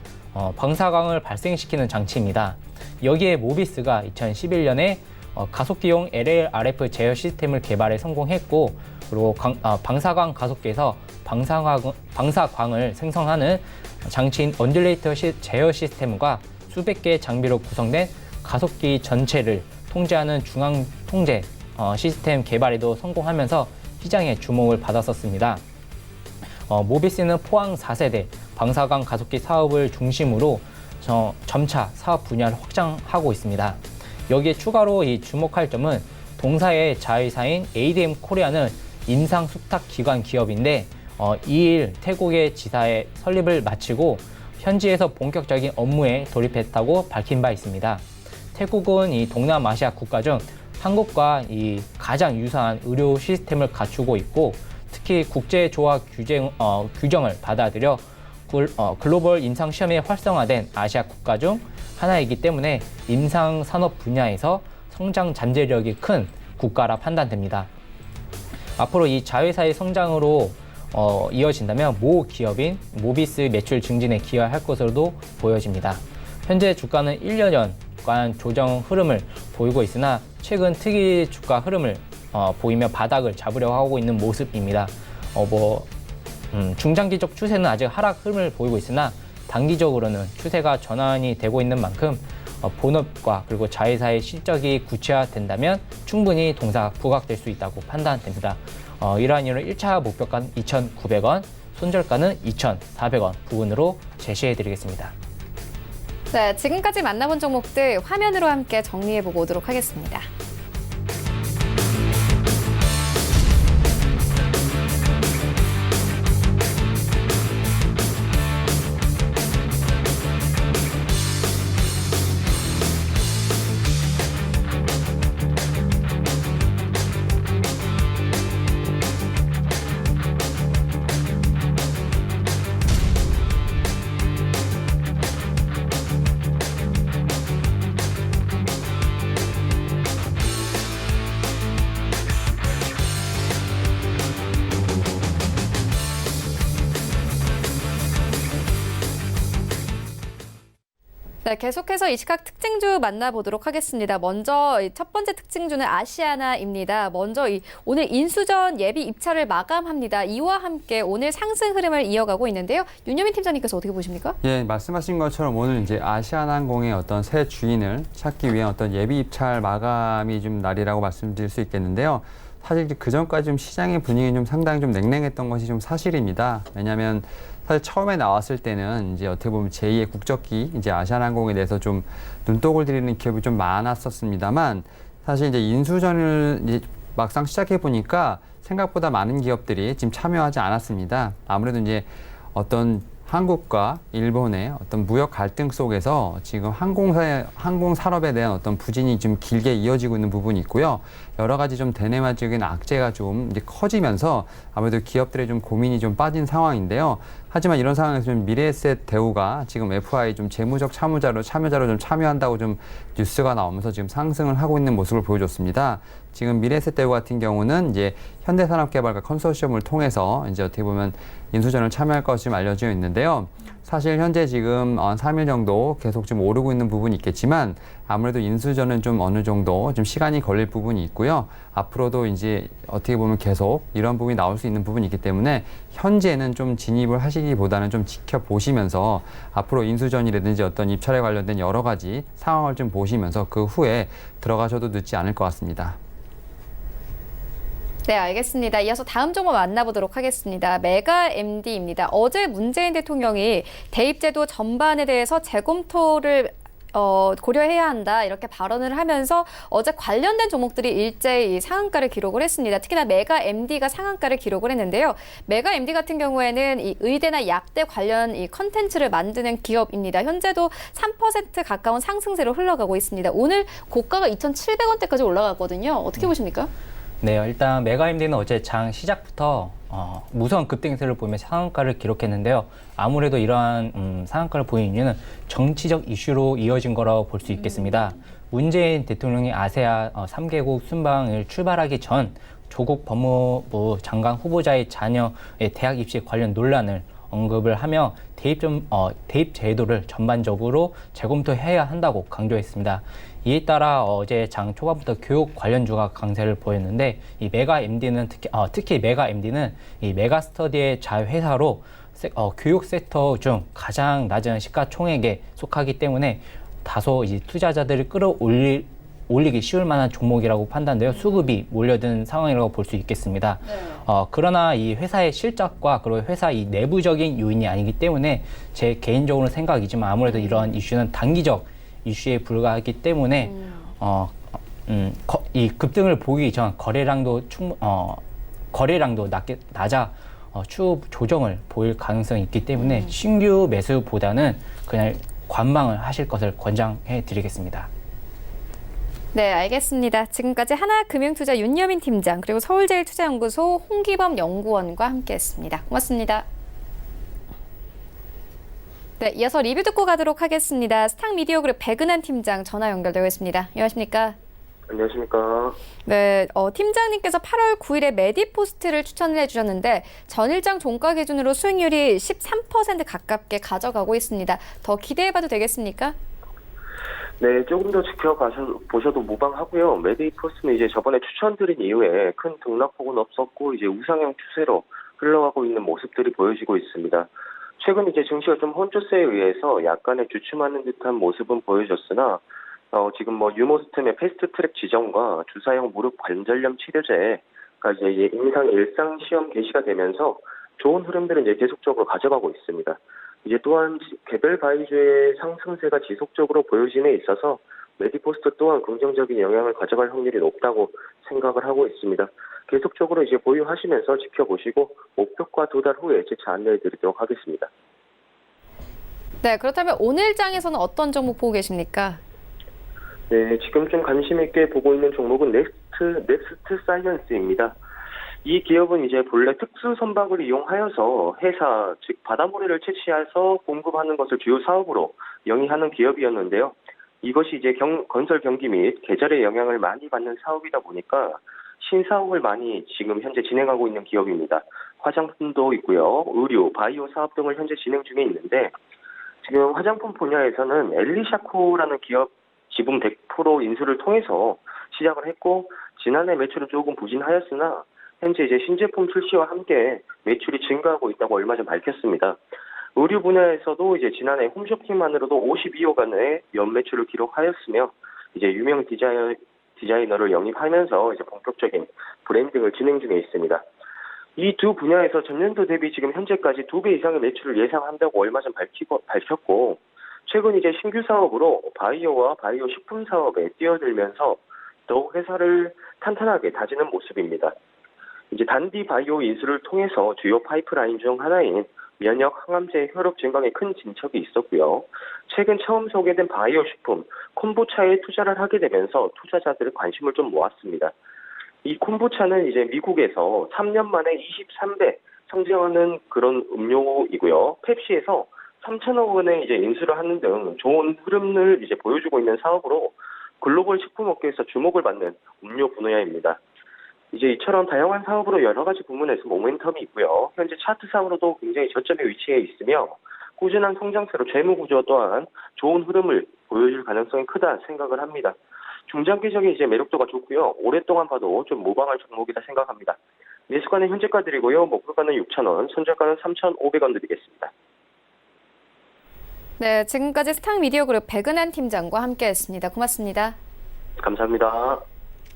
방사광을 발생시키는 장치입니다. 여기에 모비스가 2011년에 가속기용 LLRF 제어 시스템을 개발해 성공했고 그리고 방사광 가속기에서 방사광을 생성하는 장치인 언듈레이터 제어 시스템과 수백 개의 장비로 구성된 가속기 전체를 통제하는 중앙 통제 시스템 개발에도 성공하면서 시장의 주목을 받았었습니다. 모비스는 포항 4세대 방사광 가속기 사업을 중심으로 점차 사업 분야를 확장하고 있습니다. 여기에 추가로 주목할 점은 동사의 자회사인 ADM 코리아는 임상 수탁 기관 기업인데 2일 태국의 지사에 설립을 마치고 현지에서 본격적인 업무에 돌입했다고 밝힌 바 있습니다. 태국은 이 동남아시아 국가 중 한국과 가장 유사한 의료 시스템을 갖추고 있고 특히 국제조화 규정을 받아들여 글로벌 임상 시험에 활성화된 아시아 국가 중 하나이기 때문에 임상 산업 분야에서 성장 잠재력이 큰 국가라 판단됩니다. 앞으로 이 자회사의 성장으로 이어진다면 모 기업인 모비스 매출 증진에 기여할 것으로도 보여집니다. 현재 주가는 1년간 조정 흐름을 보이고 있으나 최근 특이 주가 흐름을 보이며 바닥을 잡으려고 하고 있는 모습입니다. 중장기적 추세는 아직 하락 흐름을 보이고 있으나 단기적으로는 추세가 전환이 되고 있는 만큼 본업과 그리고 자회사의 실적이 구체화된다면 충분히 동사가 부각될 수 있다고 판단됩니다. 이러한 이유로 1차 목표가는 2,900원, 손절가는 2,400원 부분으로 제시해드리겠습니다. 자, 지금까지 만나본 종목들 화면으로 함께 정리해보고 오도록 하겠습니다. 네, 계속해서 이 시각 특징주 만나보도록 하겠습니다. 먼저 첫 번째 특징주는 아시아나입니다. 먼저 오늘 인수전 예비 입찰을 마감합니다. 이와 함께 오늘 상승 흐름을 이어가고 있는데요. 윤여민 팀장님께서 어떻게 보십니까? 예, 말씀하신 것처럼 오늘 이제 아시아나항공의 어떤 새 주인을 찾기 위한 어떤 예비 입찰 마감이 좀 날이라고 말씀드릴 수 있겠는데요. 사실 그 전까지 좀 시장의 분위기는 좀 상당히 좀 냉랭했던 것이 좀 사실입니다. 왜냐하면 사실 처음에 나왔을 때는 이제 어떻게 보면 제2의 국적기 이제 아시아나항공에 대해서 좀 눈독을 들이는 기업이 좀 많았었습니다만 사실 이제 인수전을 이제 막상 시작해 보니까 생각보다 많은 기업들이 지금 참여하지 않았습니다. 아무래도 이제 어떤 한국과 일본의 어떤 무역 갈등 속에서 지금 항공산업에 대한 어떤 부진이 좀 길게 이어지고 있는 부분이 있고요. 여러 가지 좀 대내마적인 악재가 좀 이제 커지면서 아무래도 기업들의 좀 고민이 좀 빠진 상황인데요. 하지만 이런 상황에서 좀 미래에셋 대우가 지금 FI 좀 재무적 참여자로 좀 참여한다고 좀 뉴스가 나오면서 지금 상승을 하고 있는 모습을 보여줬습니다. 지금 미래에셋 대우 같은 경우는 이제 현대산업개발과 컨소시엄을 통해서 이제 어떻게 보면 인수전을 참여할 것이 알려져 있는데요. 사실 현재 지금 한 3일 정도 계속 좀 오르고 있는 부분이 있겠지만 아무래도 인수전은 좀 어느 정도 좀 시간이 걸릴 부분이 있고요. 앞으로도 이제 어떻게 보면 계속 이런 부분이 나올 수 있는 부분이 있기 때문에 현재는 좀 진입을 하시기보다는 좀 지켜보시면서 앞으로 인수전이라든지 어떤 입찰에 관련된 여러 가지 상황을 좀 보시면서 그 후에 들어가셔도 늦지 않을 것 같습니다. 네, 알겠습니다. 이어서 다음 종목 만나보도록 하겠습니다. 메가MD입니다. 어제 문재인 대통령이 대입제도 전반에 대해서 재검토를 고려해야 한다 이렇게 발언을 하면서 어제 관련된 종목들이 일제히 상한가를 기록을 했습니다. 특히나 메가MD가 상한가를 기록을 했는데요. 메가MD 같은 경우에는 이 의대나 약대 관련 이 컨텐츠를 만드는 기업입니다. 현재도 3% 가까운 상승세로 흘러가고 있습니다. 오늘 고가가 2,700원대까지 올라갔거든요. 어떻게 보십니까? 네, 일단 메가MD는 어제 장 시작부터 무서운 급등세를 보이면서 상한가를 기록했는데요. 아무래도 이러한 상한가를 보인 이유는 정치적 이슈로 이어진 거라고 볼 수 있겠습니다. 문재인 대통령이 아세아 3개국 순방을 출발하기 전 조국 법무부 장관 후보자의 자녀의 대학 입시 관련 논란을 언급을 하며 대입 제도를 전반적으로 재검토해야 한다고 강조했습니다. 이에 따라 어제 장 초반부터 교육 관련주가 강세를 보였는데 이 메가MD는 특히 메가MD는 이 메가스터디의 자회사로 교육 섹터 중 가장 낮은 시가총액에 속하기 때문에 다소 이제 투자자들이 올리기 쉬울 만한 종목이라고 판단되어 수급이 몰려든 상황이라고 볼 수 있겠습니다. 네. 그러나 이 회사의 실적과 그리고 회사 이 내부적인 요인이 아니기 때문에 제 개인적으로 생각이지만 아무래도 이러한 이슈는 단기적 이슈에 불과하기 때문에 이 급등을 보기 전 거래량도 낮아 추후 조정을 보일 가능성이 있기 때문에 신규 매수보다는 그냥 관망을 하실 것을 권장해 드리겠습니다. 네, 알겠습니다. 지금까지 하나금융투자 윤여민 팀장 그리고 서울제일투자연구소 홍기범 연구원과 함께했습니다. 고맙습니다. 네, 이어서 리뷰 듣고 가도록 하겠습니다. 스탁미디어그룹 백은한 팀장 전화 연결되어 있습니다. 안녕하십니까? 안녕하십니까. 네, 팀장님께서 8월 9일에 메디포스트를 추천을 해주셨는데 전일장 종가 기준으로 수익률이 13% 가깝게 가져가고 있습니다. 더 기대해봐도 되겠습니까? 네, 조금 더 보셔도 무방하고요. 메디포스트는 이제 저번에 추천드린 이후에 큰 등락폭은 없었고 이제 우상향 추세로 흘러가고 있는 모습들이 보여지고 있습니다. 최근 이제 증시가 좀 혼조세에 의해서 약간의 주춤하는 듯한 모습은 보여졌으나 지금 유모스템의 패스트트랙 지정과 주사용 무릎 관절염 치료제가 이제 일상 시험 개시가 되면서 좋은 흐름들을 이제 계속적으로 가져가고 있습니다. 이제 또한 개별 바이주의 상승세가 지속적으로 보여짐에 있어서 메디포스트 또한 긍정적인 영향을 가져갈 확률이 높다고 생각을 하고 있습니다. 계속적으로 이제 보유하시면서 지켜보시고 목표가 도달 후에 재차 안내해드리도록 하겠습니다. 네, 그렇다면 오늘 장에서는 어떤 종목 보고 계십니까? 네, 지금 좀 관심 있게 보고 있는 종목은 넥스트 사이언스입니다. 이 기업은 이제 본래 특수 선박을 이용하여서 해사, 즉 바다모래를 채취해서 공급하는 것을 주요 사업으로 영위하는 기업이었는데요. 이것이 이제 건설 경기 및 계절의 영향을 많이 받는 사업이다 보니까 신사업을 많이 지금 현재 진행하고 있는 기업입니다. 화장품도 있고요. 의류, 바이오 사업 등을 현재 진행 중에 있는데 지금 화장품 분야에서는 엘리샤코라는 기업 지분 100% 인수를 통해서 시작을 했고 지난해 매출은 조금 부진하였으나 현재 이제 신제품 출시와 함께 매출이 증가하고 있다고 얼마 전 밝혔습니다. 의류 분야에서도 이제 지난해 홈쇼핑만으로도 52억 원의 연매출을 기록하였으며 이제 유명 디자이너를 영입하면서 이제 본격적인 브랜딩을 진행 중에 있습니다. 이 두 분야에서 전년도 대비 지금 현재까지 2배 이상의 매출을 예상한다고 얼마 전 밝혔고 최근 이제 신규 사업으로 바이오와 바이오 식품 사업에 뛰어들면서 더욱 회사를 탄탄하게 다지는 모습입니다. 이제 단디 바이오 인수를 통해서 주요 파이프라인 중 하나인 면역 항암제 효력 증강에 큰 진척이 있었고요. 최근 처음 소개된 바이오 식품 콤보차에 투자를 하게 되면서 투자자들의 관심을 좀 모았습니다. 이 콤보차는 이제 미국에서 3년 만에 23배 성장하는 그런 음료이고요. 펩시에서 3천억 원의 이제 인수를 하는 등 좋은 흐름을 이제 보여주고 있는 사업으로 글로벌 식품업계에서 주목을 받는 음료 분야입니다. 이제 이처럼 다양한 사업으로 여러 가지 부문에서 모멘텀이 있고요. 현재 차트상으로도 굉장히 저점에 위치해 있으며 꾸준한 성장세로 재무 구조 또한 좋은 흐름을 보여줄 가능성이 크다 생각을 합니다. 중장기적인 이제 매력도가 좋고요. 오랫동안 봐도 좀 모방할 종목이다 생각합니다. 매수가는 현재가 드리고요. 목표가는 6,000원, 손절가는 3,500원 드리겠습니다. 네, 지금까지 스탁미디어그룹 백은한 팀장과 함께했습니다. 고맙습니다. 감사합니다.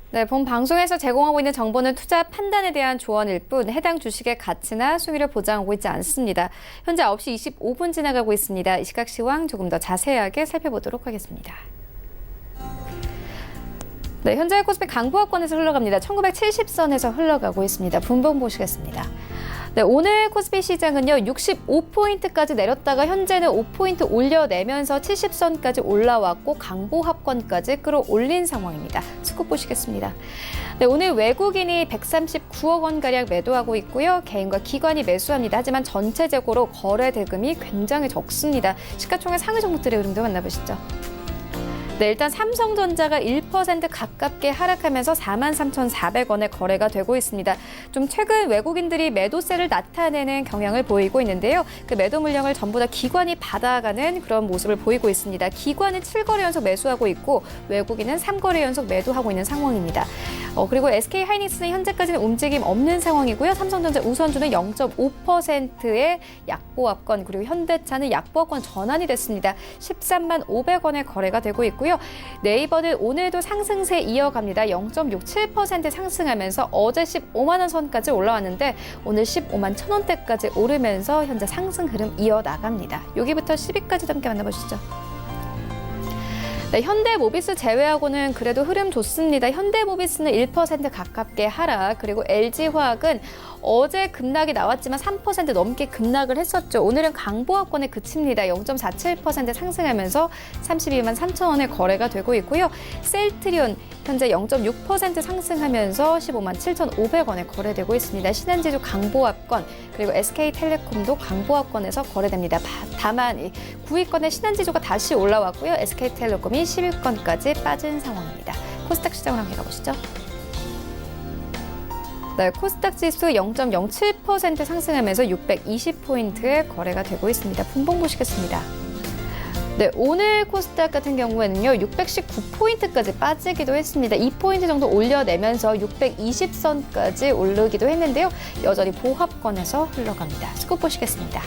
네, 본 방송에서 제공하고 있는 정보는 투자 판단에 대한 조언일 뿐 해당 주식의 가치나 수익을 보장하고 있지 않습니다. 현재 9시 25분 지나가고 있습니다. 이 시각 시황 조금 더 자세하게 살펴보도록 하겠습니다. 네, 현재 코스피 강보합권에서 흘러갑니다. 1970선에서 흘러가고 있습니다. 분봉 보시겠습니다. 네, 오늘 코스피 시장은요, 65포인트까지 내렸다가 현재는 5포인트 올려내면서 70선까지 올라왔고 강보합권까지 끌어올린 상황입니다. 스코 보시겠습니다. 네, 오늘 외국인이 139억 원가량 매도하고 있고요. 개인과 기관이 매수합니다. 하지만 전체적으로 거래 대금이 굉장히 적습니다. 시가총액 상위 종목들의 흐름도 만나보시죠. 네, 일단 삼성전자가 1% 가깝게 하락하면서 43,400원에 거래가 되고 있습니다. 좀 최근 외국인들이 매도세를 나타내는 경향을 보이고 있는데요. 그 매도 물량을 전부 다 기관이 받아가는 그런 모습을 보이고 있습니다. 기관은 7거래 연속 매수하고 있고 외국인은 3거래 연속 매도하고 있는 상황입니다. 그리고 SK하이닉스는 현재까지는 움직임 없는 상황이고요. 삼성전자 우선주는 0.5%의 약보합권, 그리고 현대차는 약보합권 전환이 됐습니다. 13만 500원에 거래가 되고 있고요. 네이버는 오늘도 상승세 이어갑니다. 0.67% 상승하면서 어제 15만 원 선까지 올라왔는데 오늘 15만 1,000원대까지 오르면서 현재 상승 흐름 이어나갑니다. 여기부터 10위까지 함께 만나보시죠. 네, 현대모비스 제외하고는 그래도 흐름 좋습니다. 현대모비스는 1% 가깝게 하락, 그리고 LG화학은 어제 급락이 나왔지만 3% 넘게 급락을 했었죠. 오늘은 강보합권에 그칩니다. 0.47% 상승하면서 32만 3천 원에 거래가 되고 있고요. 셀트리온 현재 0.6% 상승하면서 15만 7,500원에 거래되고 있습니다. 신한지주 강보합권, 그리고 SK텔레콤도 강보합권에서 거래됩니다. 다만 9위권의 신한지주가 다시 올라왔고요. SK텔레콤이 10위권까지 빠진 상황입니다. 코스닥 시장을 함께 가보시죠. 네, 코스닥 지수 0.07% 상승하면서 620포인트의 거래가 되고 있습니다. 분봉 보시겠습니다. 네, 오늘 코스닥 같은 경우에는요, 619포인트까지 빠지기도 했습니다. 2포인트 정도 올려내면서 620선까지 오르기도 했는데요. 여전히 보합권에서 흘러갑니다. 스코 보시겠습니다.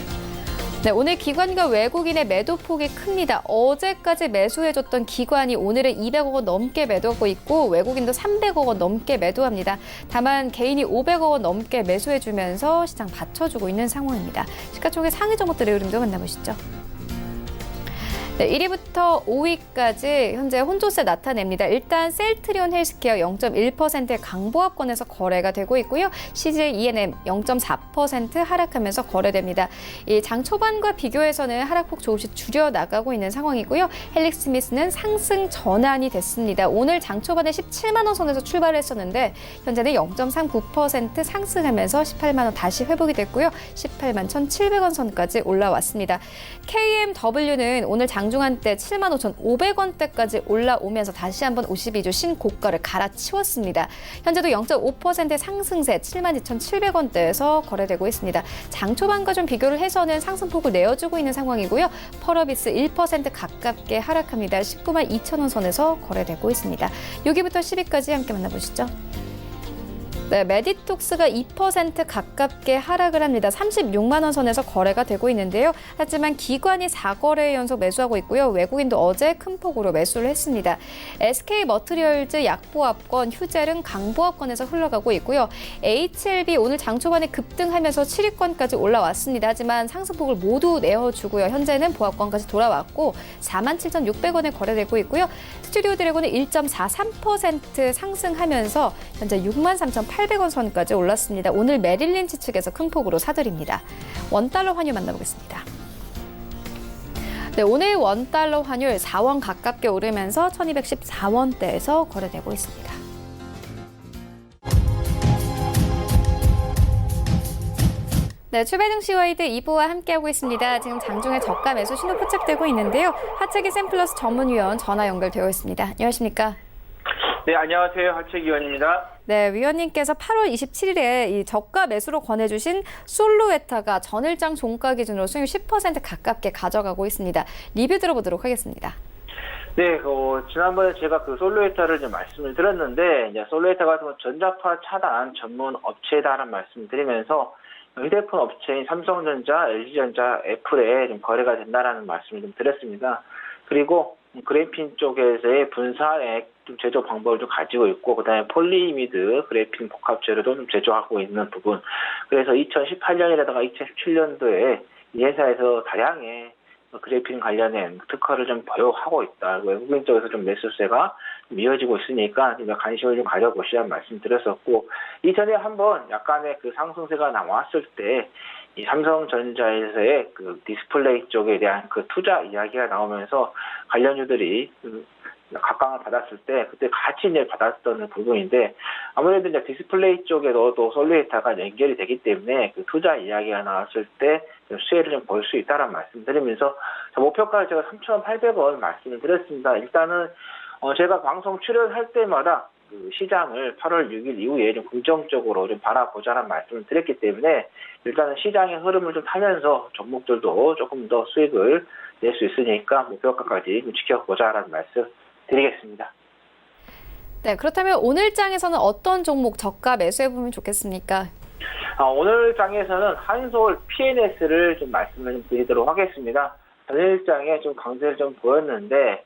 네, 오늘 기관과 외국인의 매도폭이 큽니다. 어제까지 매수해줬던 기관이 오늘은 200억 원 넘게 매도하고 있고 외국인도 300억 원 넘게 매도합니다. 다만 개인이 500억 원 넘게 매수해주면서 시장 받쳐주고 있는 상황입니다. 시가총액 상위 종목들의 흐름도 만나보시죠. 네, 1위부터 5위까지 현재 혼조세 나타냅니다. 일단 셀트리온 헬스케어 0.1%의 강보합권에서 거래가 되고 있고요. CJ ENM 0.4% 하락하면서 거래됩니다. 이 장 초반과 비교해서는 하락폭 조금씩 줄여나가고 있는 상황이고요. 헬릭스미스는 상승 전환이 됐습니다. 오늘 장 초반에 17만 원 선에서 출발했었는데 현재는 0.39% 상승하면서 18만 원 다시 회복이 됐고요. 18만 1,700원 선까지 올라왔습니다. KMW는 오늘 장 장중 한때 75,500원대까지 올라오면서 다시 한번 52주 신고가를 갈아치웠습니다. 현재도 0.5% 상승세 72,700원대에서 거래되고 있습니다. 장 초반과 좀 비교를 해서는 상승폭을 내어주고 있는 상황이고요. 펄어비스 1% 가깝게 하락합니다. 19만 2천원 선에서 거래되고 있습니다. 6위부터 10위까지 함께 만나보시죠. 네, 메디톡스가 2% 가깝게 하락을 합니다. 36만 원 선에서 거래가 되고 있는데요. 하지만 기관이 4거래 연속 매수하고 있고요. 외국인도 어제 큰 폭으로 매수를 했습니다. SK머트리얼즈 약보합권, 휴젤은 강보합권에서 흘러가고 있고요. HLB 오늘 장 초반에 급등하면서 7위권까지 올라왔습니다. 하지만 상승폭을 모두 내어주고요. 현재는 보합권까지 돌아왔고 47,600원에 거래되고 있고요. 스튜디오 드래곤은 1.43% 상승하면서 현재 63,800원 선까지 올랐습니다. 오늘 메릴린치 측에서 큰 폭으로 사들입니다. 원달러 환율 만나보겠습니다. 네, 오늘 원달러 환율 4원 가깝게 오르면서 1214원대에서 거래되고 있습니다. 네, 출발 증시 와이드 2부와 함께하고 있습니다. 지금 장중에 저가 매수 신호 포착되고 있는데요. 하채기 샘플러스 전문위원 전화 연결되어 있습니다. 안녕하십니까? 네, 안녕하세요. 하채기 위원입니다. 네, 위원님께서 8월 27일에 이 저가 매수로 권해주신 솔로에타가 전일장 종가 기준으로 수익 10% 가깝게 가져가고 있습니다. 리뷰 들어보도록 하겠습니다. 네, 지난번에 제가 그 솔로에타를 좀 말씀을 드렸는데, 이제 솔로에타 같은 건 전자파 차단 전문 업체다라는 말씀을 드리면서 휴대폰 업체인 삼성전자, LG전자, 애플에 좀 거래가 된다라는 말씀을 좀 드렸습니다. 그리고 그래핀 쪽에서의 분사액 좀 제조 방법을 좀 가지고 있고, 그다음에 폴리이미드 그래핀 복합재료도 좀 제조하고 있는 부분. 그래서 2018년이라든가 2017년도에 이 회사에서 다량의 그래핀 관련된 특허를 좀 보유하고 있다. 외국인 쪽에서 좀 매수세가 좀 이어지고 있으니까 관심을 좀 가져보시라는 말씀드렸었고, 이전에 한번 약간의 그 상승세가 나왔을 때 이 삼성전자에서의 그 디스플레이 쪽에 대한 그 투자 이야기가 나오면서 관련주들이 각광을 받았을 때 그때 같이 이제 받았던 부분인데, 아무래도 이제 디스플레이 쪽에도 또 솔루에타가 연결이 되기 때문에 그 투자 이야기가 나왔을 때 수혜를 좀 볼 수 있다는 말씀드리면서 목표가를 제가 3,800원 말씀을 드렸습니다. 일단은 제가 방송 출연할 때마다 그 시장을 8월 6일 이후에 좀 긍정적으로 좀 바라보자는 말씀을 드렸기 때문에 일단은 시장의 흐름을 좀 타면서 종목들도 조금 더 수익을 낼 수 있으니까 목표가까지 좀 지켜보자라는 말씀 드리겠습니다. 네, 그렇다면 오늘 장에서는 어떤 종목 저가 매수해보면 좋겠습니까? 오늘 장에서는 한솔 PNS를 좀 말씀을 좀 드리도록 하겠습니다. 전일 장에 좀 강세를 좀 보였는데,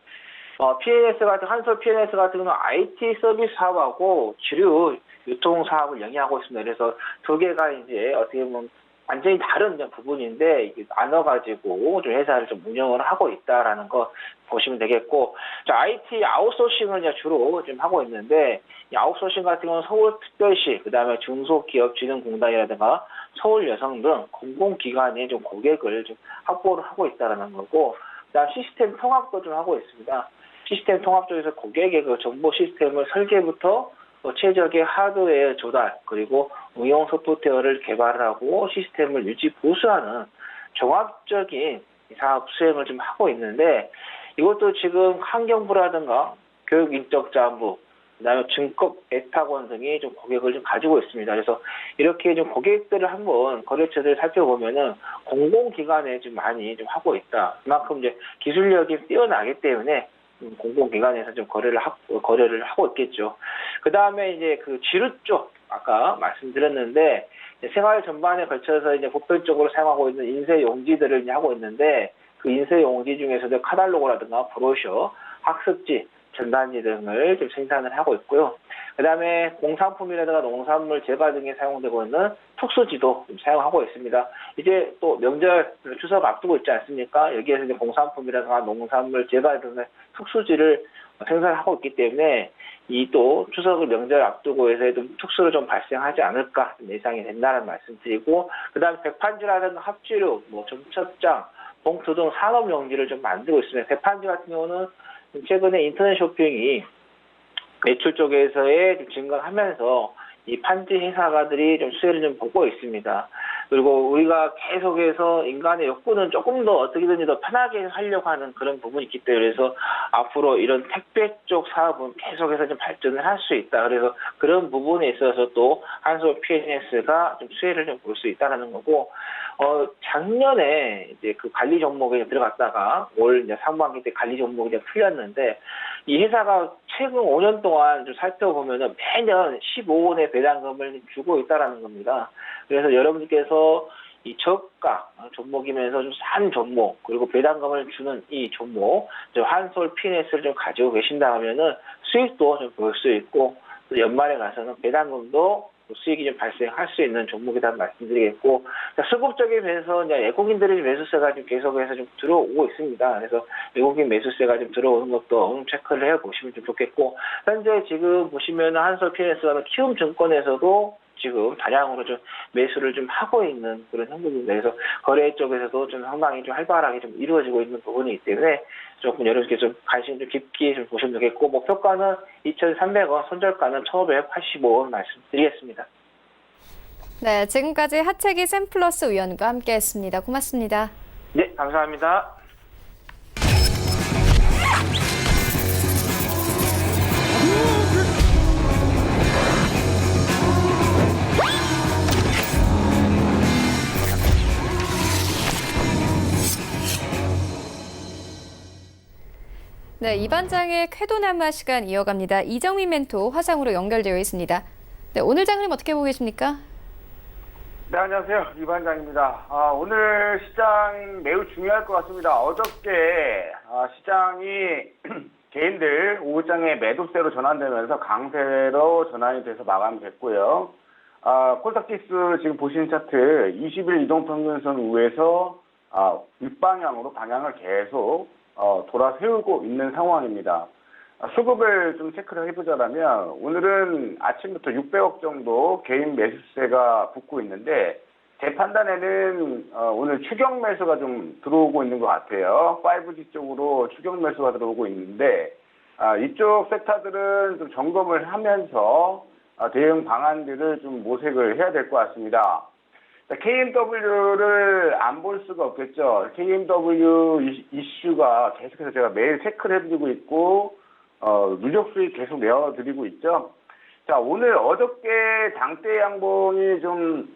한솔 PNS 같은 경우는 IT 서비스 사업하고 주류 유통 사업을 영위하고 있습니다. 그래서 두 개가 이제 어떻게 보면 완전히 다른 부분인데 이게 나눠가지고 좀 회사를 좀 운영을 하고 있다라는 거 보시면 되겠고, IT 아웃소싱을 이제 주로 좀 하고 있는데, 이 아웃소싱 같은 경우는 서울특별시, 그다음에 중소기업진흥공단이라든가 서울여성 등 공공기관의 좀 고객을 좀 확보를 하고 있다라는 거고, 그다음 시스템 통합도 좀 하고 있습니다. 시스템 통합 쪽에서 고객의 그 정보 시스템을 설계부터 최적의 하드웨어 조달, 그리고 응용 소프트웨어를 개발하고 시스템을 유지 보수하는 종합적인 사업 수행을 좀 하고 있는데, 이것도 지금 환경부라든가 교육인적자부, 그다음에 증권 애탁원 등이 좀 고객을 좀 가지고 있습니다. 그래서 이렇게 좀 고객들을 한번 거래처들을 살펴보면은 공공기관에 좀 많이 좀 하고 있다. 그만큼 이제 기술력이 뛰어나기 때문에 공공기관에서 좀 거래를 하고 있겠죠. 그 다음에 이제 그 지루 쪽, 아까 말씀드렸는데, 생활 전반에 걸쳐서 이제 보편적으로 사용하고 있는 인쇄 용지들을 이제 하고 있는데, 그 인쇄 용지 중에서도 카탈로그라든가 브로셔, 학습지, 전단지 등을 좀 생산을 하고 있고요. 그 다음에 공산품이라든가 농산물 제과 등에 사용되고 있는 특수지도 좀 사용하고 있습니다. 이제 또 명절 추석 앞두고 있지 않습니까? 여기에서 이제 공산품이라든가 농산물 제과 등의 특수지를 생산하고 있기 때문에 이 또 추석을 명절 앞두고 해서 좀 특수로 좀 발생하지 않을까 예상이 된다는 말씀드리고, 그 다음에 백판지라든가 합지류, 점첩장, 봉투 등 산업용지를 좀 만들고 있습니다. 백판지 같은 경우는 최근에 인터넷 쇼핑이 매출 쪽에서의 증가하면서 이 판지 회사가들이 좀 수혜를 좀 보고 있습니다. 그리고 우리가 계속해서 인간의 욕구는 조금 더 어떻게든지 더 편하게 하려고 하는 그런 부분이 있기 때문에 그래서 앞으로 이런 택배 쪽 사업은 계속해서 좀 발전을 할 수 있다. 그래서 그런 부분에 있어서 또 한솔 PNS가 좀 수혜를 좀 볼 수 있다라는 거고, 작년에 이제 그 관리 종목에 들어갔다가 올 이제 상반기 때 관리 종목이 이제 풀렸는데 이 회사가 최근 5년 동안 좀 살펴보면은 매년 15원의 배당금을 주고 있다라는 겁니다. 그래서 여러분께서 이 저가 종목이면서 좀 싼 종목 그리고 배당금을 주는 이 종목, 한솔 PNS를 좀 가지고 계신다 하면은 수익도 좀 볼 수 있고 또 연말에 가서는 배당금도 수익이 좀 발생할 수 있는 종목이라는 말씀드리겠고, 수급적인 면에서 이제 외국인들의 매수세가 좀 계속해서 좀 들어오고 있습니다. 그래서 외국인 매수세가 좀 들어오는 것도 체크를 해 보시면 좀 좋겠고, 현재 지금 보시면 한솔 PNS가 키움증권에서도 지금 다량으로 좀 매수를 좀 하고 있는 그런 형국입니다. 그래서 거래 쪽에서도 좀 상당히 좀 활발하게 좀 이루어지고 있는 부분이기 때문에 조금 여러분께 좀 관심 좀 깊게 좀 보시면 되겠고, 목표가는 2,300원, 손절가는 1,585원 말씀드리겠습니다. 네, 지금까지 하채기 샘플러스 위원과 함께했습니다. 고맙습니다. 네, 감사합니다. 네, 이 반장의 쾌도남아 시간 이어갑니다. 이정민 멘토 화상으로 연결되어 있습니다. 네, 오늘 장님 어떻게 보고 계십니까? 네, 안녕하세요. 이 반장입니다. 오늘 시장 매우 중요할 것 같습니다. 어저께 시장이 개인들 오후장에 매도세로 전환되면서 강세로 전환이 돼서 마감됐고요. 코스닥지수 지금 보시는 차트 20일 이동평균선 우에서 윗방향으로 방향을 계속 돌아세우고 있는 상황입니다. 수급을 좀 체크를 해보자면 오늘은 아침부터 600억 정도 개인 매수세가 붙고 있는데 제 판단에는 오늘 추격 매수가 좀 들어오고 있는 것 같아요. 5G 쪽으로 추격 매수가 들어오고 있는데 이쪽 섹터들은 좀 점검을 하면서 대응 방안들을 좀 모색을 해야 될 것 같습니다. KMW를 안 볼 수가 없겠죠. KMW 이슈가 계속해서 제가 매일 체크를 해드리고 있고 누적 수익 계속 내어드리고 있죠. 자, 오늘 어저께 장대 양봉이 좀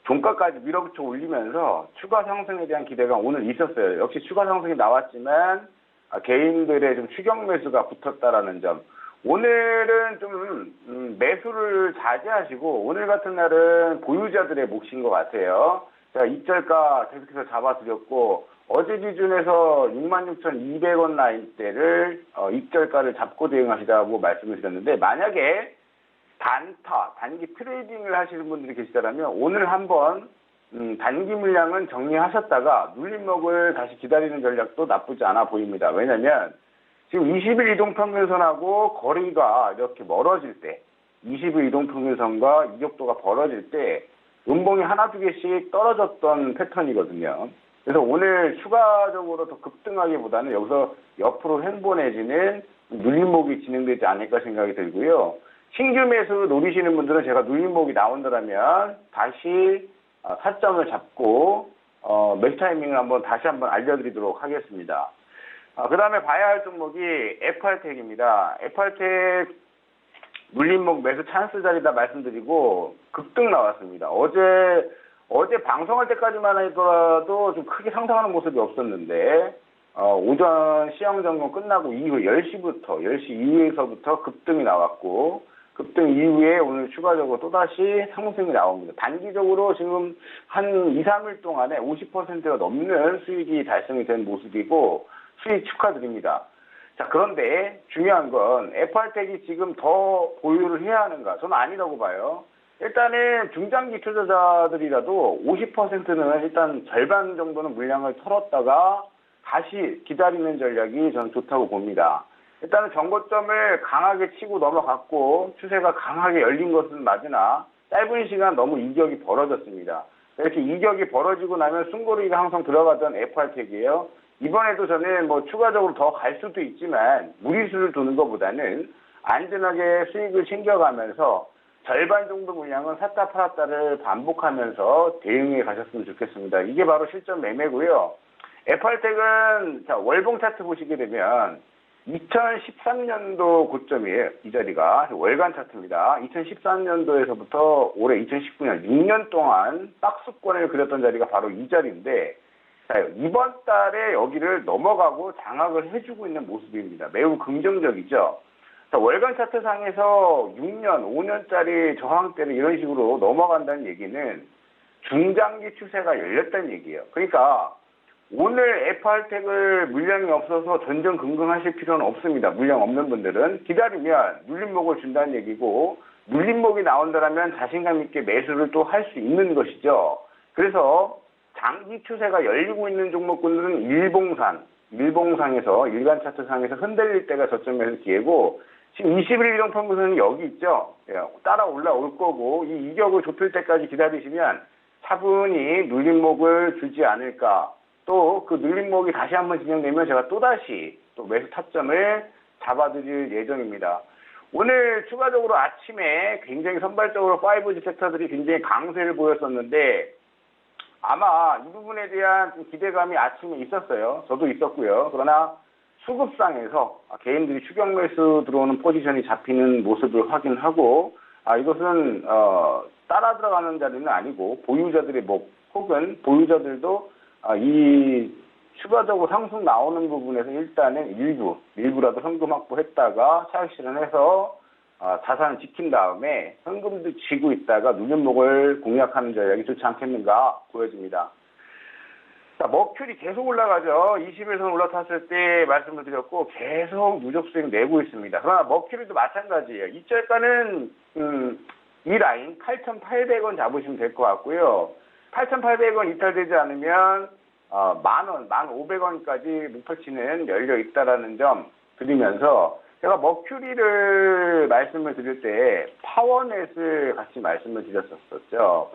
종가까지 밀어붙여 올리면서 추가 상승에 대한 기대가 오늘 있었어요. 역시 추가 상승이 나왔지만 개인들의 좀 추격 매수가 붙었다라는 점. 오늘은 좀 매수를 자제하시고 오늘 같은 날은 보유자들의 몫인 것 같아요. 제가 입절가 계속해서 잡아드렸고 어제 기준에서 66,200원 라인대를 입절가를 잡고 대응하시라고 말씀을 드렸는데 만약에 단기 트레이딩을 하시는 분들이 계시다면 오늘 한번 단기 물량은 정리하셨다가 눌림목을 다시 기다리는 전략도 나쁘지 않아 보입니다. 왜냐하면 지금 20일 이동평균선하고 거리가 이렇게 멀어질 때 20일 이동평균선과 이격도가 벌어질 때 음봉이 하나 두 개씩 떨어졌던 패턴이거든요. 그래서 오늘 추가적으로 더 급등하기보다는 여기서 옆으로 횡보내지는 눌림목이 진행되지 않을까 생각이 들고요. 신규 매수 노리시는 분들은 제가 눌림목이 나온다면 다시 타점을 잡고 매수 타이밍을 다시 한번 알려드리도록 하겠습니다. 그 다음에 봐야 할 종목이 FR텍입니다. FR텍 눌림목 매수 찬스 자리다 말씀드리고 급등 나왔습니다. 어제 방송할 때까지만 하더라도 좀 크게 상승하는 모습이 없었는데 오전 시황 점검 끝나고 이후 10시 이후에서부터 급등이 나왔고 급등 이후에 오늘 추가적으로 또다시 상승이 나옵니다. 단기적으로 지금 한 2, 3일 동안에 50%가 넘는 수익이 달성이 된 모습이고 수익 축하드립니다. 자, 그런데 중요한 건 FR텍이 지금 더 보유를 해야 하는가? 저는 아니라고 봐요. 일단은 중장기 투자자들이라도 50%는 일단 절반 정도는 물량을 털었다가 다시 기다리는 전략이 저는 좋다고 봅니다. 일단은 정고점을 강하게 치고 넘어갔고 추세가 강하게 열린 것은 맞으나 짧은 시간 너무 이격이 벌어졌습니다. 이렇게 이격이 벌어지고 나면 숨고르기가 항상 들어가던 FR텍이에요. 이번에도 저는 추가적으로 더 갈 수도 있지만 무리수를 두는 것보다는 안전하게 수익을 챙겨가면서 절반 정도 물량은 샀다 팔았다를 반복하면서 대응해 가셨으면 좋겠습니다. 이게 바로 실전 매매고요. FR텍은 자, 월봉 차트 보시게 되면 2013년도 고점이에요. 이 자리가 월간 차트입니다. 2013년도에서부터 올해 2019년 6년 동안 박스권을 그렸던 자리가 바로 이 자리인데 자, 이번 달에 여기를 넘어가고 장악을 해주고 있는 모습입니다. 매우 긍정적이죠. 자, 월간 차트 상에서 6년, 5년짜리 저항대를 이런 식으로 넘어간다는 얘기는 중장기 추세가 열렸다는 얘기예요. 그러니까 오늘 FR텍을 물량이 없어서 전전긍긍하실 필요는 없습니다. 물량 없는 분들은 기다리면 눌림목을 준다는 얘기고 눌림목이 나온다면 자신감 있게 매수를 또 할 수 있는 것이죠. 그래서 장기 추세가 열리고 있는 종목군들은 일봉상에서 일간 차트상에서 흔들릴 때가 저점에서 기회고 지금 21일 이동 평균선은 여기 있죠. 따라 올라올 거고 이 이격을 좁힐 때까지 기다리시면 차분히 눌림목을 주지 않을까. 또 그 눌림목이 다시 한번 진행되면 제가 또다시 또 매수 타점을 잡아드릴 예정입니다. 오늘 추가적으로 아침에 굉장히 선발적으로 5G 섹터들이 굉장히 강세를 보였었는데 아마 이 부분에 대한 기대감이 아침에 있었어요. 저도 있었고요. 그러나 수급상에서 개인들이 추격 매수 들어오는 포지션이 잡히는 모습을 확인하고 이것은 따라 들어가는 자리는 아니고 보유자들의 목 혹은 보유자들도 이 추가적으로 상승 나오는 부분에서 일단은 일부라도 현금 확보했다가 차익 실현해서 자산을 지킨 다음에 현금도 쥐고 있다가 눌림목을 공략하는 전략이 좋지 않겠는가 보여집니다. 자, 머큐리 계속 올라가죠. 21선 올라탔을 때 말씀을 드렸고 계속 누적 수익 내고 있습니다. 그러나 머큐리도 마찬가지예요. 이 절가는 이 라인 8,800원 잡으시면 될 것 같고요. 8,800원 이탈되지 않으면 10,000원, 1,500원까지 목표치는 열려 있다라는 점 드리면서 제가 머큐리를 말씀을 드릴 때 파워넷을 같이 말씀을 드렸었죠.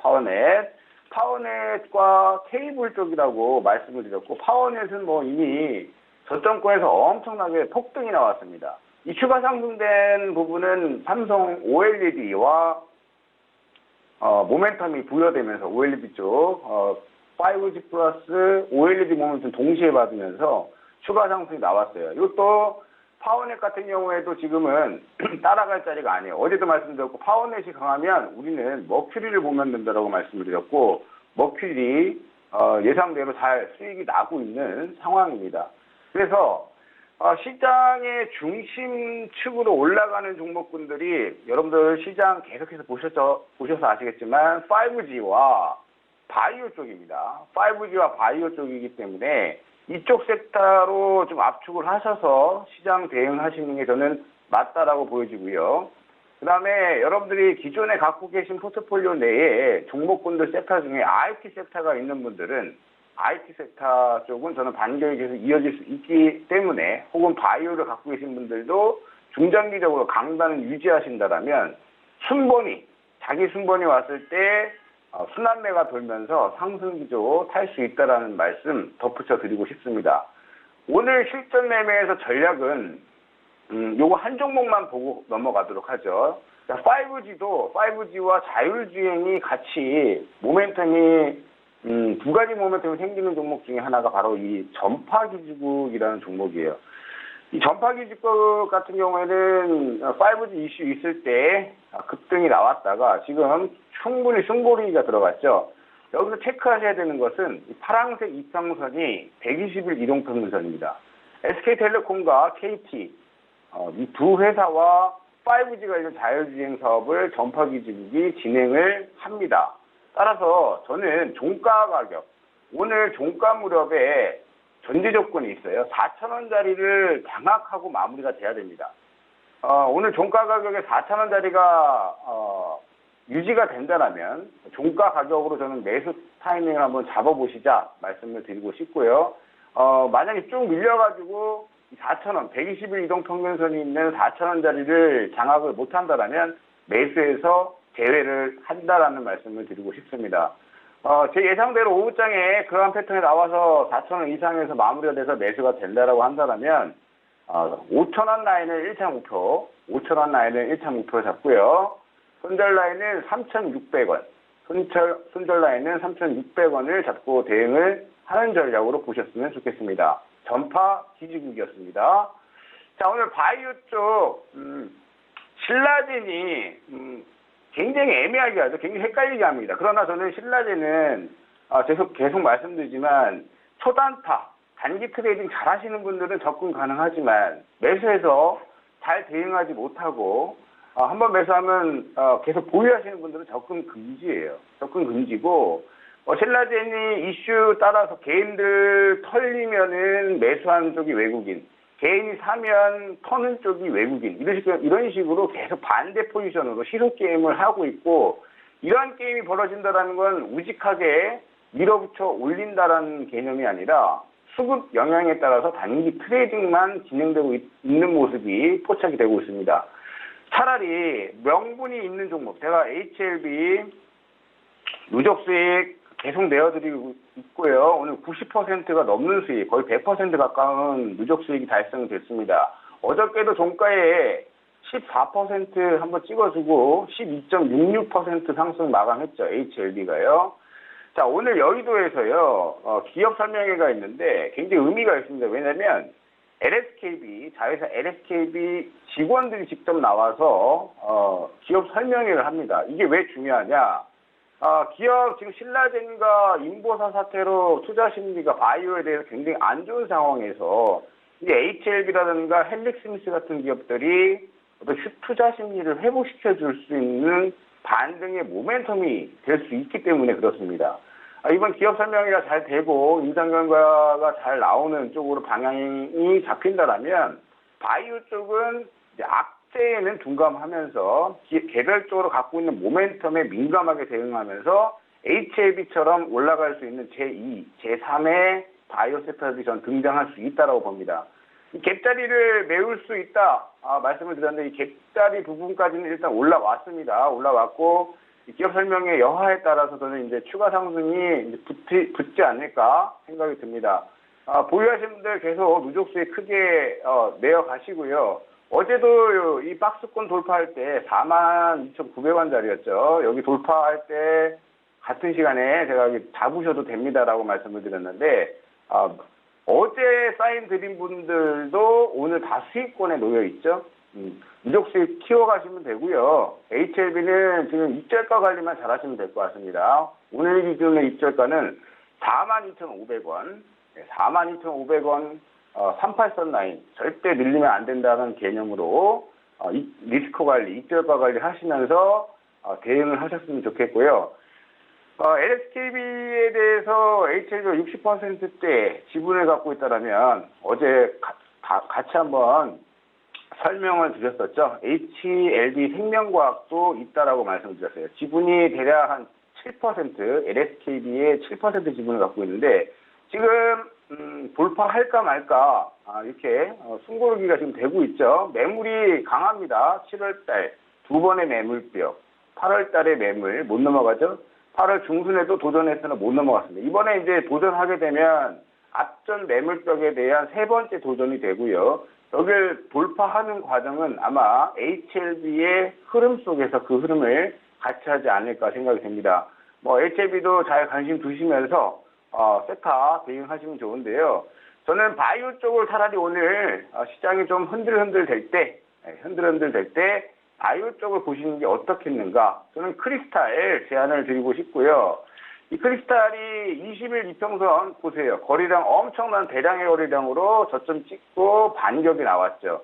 파워넷과 케이블 쪽이라고 말씀을 드렸고 파워넷은 뭐 이미 저점권에서 엄청나게 폭등이 나왔습니다. 이 추가 상승된 부분은 삼성 OLED와 모멘텀이 부여되면서 OLED 쪽 5G 플러스 OLED 모멘텀 동시에 받으면서 추가 상승이 나왔어요. 이것도 파워넷 같은 경우에도 지금은 따라갈 자리가 아니에요. 어제도 말씀드렸고 파워넷이 강하면 우리는 머큐리를 보면 된다고 말씀을 드렸고 머큐리 예상대로 잘 수익이 나고 있는 상황입니다. 그래서 시장의 중심축으로 올라가는 종목군들이 여러분들 시장 계속해서 보셔서 아시겠지만 5G와 바이오 쪽입니다. 5G와 바이오 쪽이기 때문에 이쪽 섹터로 좀 압축을 하셔서 시장 대응하시는 게 저는 맞다라고 보여지고요. 그 다음에 여러분들이 기존에 갖고 계신 포트폴리오 내에 종목군들 섹터 중에 IT 섹터가 있는 분들은 IT 섹터 쪽은 저는 반격이 계속 이어질 수 있기 때문에 혹은 바이오를 갖고 계신 분들도 중장기적으로 강단을 유지하신다라면 자기 순번이 왔을 때 순환매가 돌면서 상승기조 탈 수 있다라는 말씀 덧붙여 드리고 싶습니다. 오늘 실전 매매에서 전략은 요거 한 종목만 보고 넘어가도록 하죠. 5G와 자율주행이 같이 모멘텀이 두 가지 모멘텀이 생기는 종목 중에 하나가 바로 이 전파기지국이라는 종목이에요. 이 전파기지국 같은 경우에는 5G 이슈 있을 때 급등이 나왔다가 지금 충분히 숨고르기가 들어갔죠. 여기서 체크하셔야 되는 것은 이 파란색 이평선이 120일 이동평균선입니다. SK텔레콤과 KT 이 두 회사와 5G 관련 자율주행 사업을 전파기지국이 진행을 합니다. 따라서 저는 종가 가격, 오늘 종가 무렵에 전제 조건이 있어요. 4,000원짜리를 장악하고 마무리가 돼야 됩니다. 오늘 종가 가격에 4,000원짜리가 유지가 된다면 종가 가격으로 저는 매수 타이밍을 한번 잡아보시자 말씀을 드리고 싶고요. 만약에 쭉 밀려가지고 4,000원, 120일 이동평균선이 있는 4,000원짜리를 장악을 못한다면 매수해서 제외를 한다라는 말씀을 드리고 싶습니다. 제 예상대로 오후장에 그러한 패턴이 나와서 4,000원 이상에서 마무리가 돼서 매수가 된다라고 한다면 5,000원 라인을 1차 목표, 5,000원 라인을 1차 목표로 잡고요. 손절 라인은 3,600원. 손절 라인은 3,600원을 잡고 대응을 하는 전략으로 보셨으면 좋겠습니다. 전파 지지국이었습니다. 자, 오늘 바이오 쪽 신라젠이 굉장히 애매하게 하죠. 굉장히 헷갈리게 합니다. 그러나 저는 신라젠은 계속 말씀드리지만 초단타, 단기 트레이딩 잘 하시는 분들은 접근 가능하지만 매수해서 잘 대응하지 못하고 한번 매수하면 계속 보유하시는 분들은 접근 금지예요. 접근 금지고 신라젠이 이슈 따라서 개인들 털리면은 매수하는 쪽이 외국인, 개인이 사면 터는 쪽이 외국인, 이런 식으로 계속 반대 포지션으로 시속 게임을 하고 있고, 이러한 게임이 벌어진다는 건 우직하게 밀어붙여 올린다라는 개념이 아니라 수급 영향에 따라서 단기 트레이딩만 진행되고 있는 모습이 포착이 되고 있습니다. 차라리 명분이 있는 종목, 제가 HLB 누적 수익 계속 내어드리고 있고요. 오늘 90%가 넘는 수익, 거의 100% 가까운 누적 수익이 달성됐습니다. 어저께도 종가에 14% 한번 찍어주고 12.66% 상승 마감했죠. HLB가요. 자, 오늘 여의도에서요, 기업 설명회가 있는데 굉장히 의미가 있습니다. 왜냐면 LSKB, 자회사 LSKB 직원들이 직접 나와서 기업 설명회를 합니다. 이게 왜 중요하냐? 기업 지금 신라젠과 인보사 사태로 투자 심리가 바이오에 대해서 굉장히 안 좋은 상황에서 이제 HLB라든가 헬릭스미스 같은 기업들이 어떤 투자 심리를 회복시켜 줄 수 있는 반등의 모멘텀이 될 수 있기 때문에 그렇습니다. 이번 기업 설명회가 잘 되고 인상 결과가 잘 나오는 쪽으로 방향이 잡힌다라면 바이오 쪽은 이제 악재에는 둔감하면서 개별적으로 갖고 있는 모멘텀에 민감하게 대응하면서 HLB처럼 올라갈 수 있는 제2, 제3의 바이오 섹터들이 전 등장할 수 있다고 봅니다. 이 갭자리를 메울 수 있다 말씀을 드렸는데, 이 갭자리 부분까지는 일단 올라왔습니다. 올라왔고 기업 설명회 여하에 따라서 저는 이제 추가 상승이 이제 붙지 않을까 생각이 듭니다. 보유하신 분들 계속 누적 수익 크게 내어 가시고요. 어제도 이 박스권 돌파할 때 42,900원짜리였죠. 여기 돌파할 때 같은 시간에 제가 여기 잡으셔도 됩니다라고 말씀을 드렸는데, 어제 사인 드린 분들도 오늘 다 수익권에 놓여 있죠. 누적 수익 키워가시면 되고요. HLB는 지금 입절가 관리만 잘하시면 될 것 같습니다. 오늘 기준의 입절가는 42,500원, 42,500원 38선 라인 절대 밀리면 안 된다는 개념으로 리스크 관리, 입절가 관리 하시면서 대응을 하셨으면 좋겠고요. LSKB에 대해서 HLB가 60%대 지분을 갖고 있다라면 어제 같이 한번 설명을 드렸었죠. HLB 생명과학도 있다라고 말씀드렸어요. 지분이 대략 한 7%, LSKB의 7% 지분을 갖고 있는데 지금 돌파할까 말까 이렇게 숨고르기가 지금 되고 있죠. 매물이 강합니다. 7월달 두 번의 매물벽, 8월달에 매물 못 넘어가죠. 8월 중순에도 도전했으나 못 넘어갔습니다. 이번에 이제 도전하게 되면 앞전 매물벽에 대한 세 번째 도전이 되고요. 여기를 돌파하는 과정은 아마 HLB의 흐름 속에서 그 흐름을 같이 하지 않을까 생각이 됩니다. HLB도 잘 관심 두시면서 세타 대응하시면 좋은데요. 저는 바이오 쪽을 차라리 오늘 시장이 좀 흔들흔들 될 때 바이오 쪽을 보시는 게 어떻겠는가. 저는 크리스탈 제안을 드리고 싶고요. 이 크리스탈이 20일 이평선 보세요. 거래량 엄청난 대량의 거래량으로 저점 찍고 반격이 나왔죠.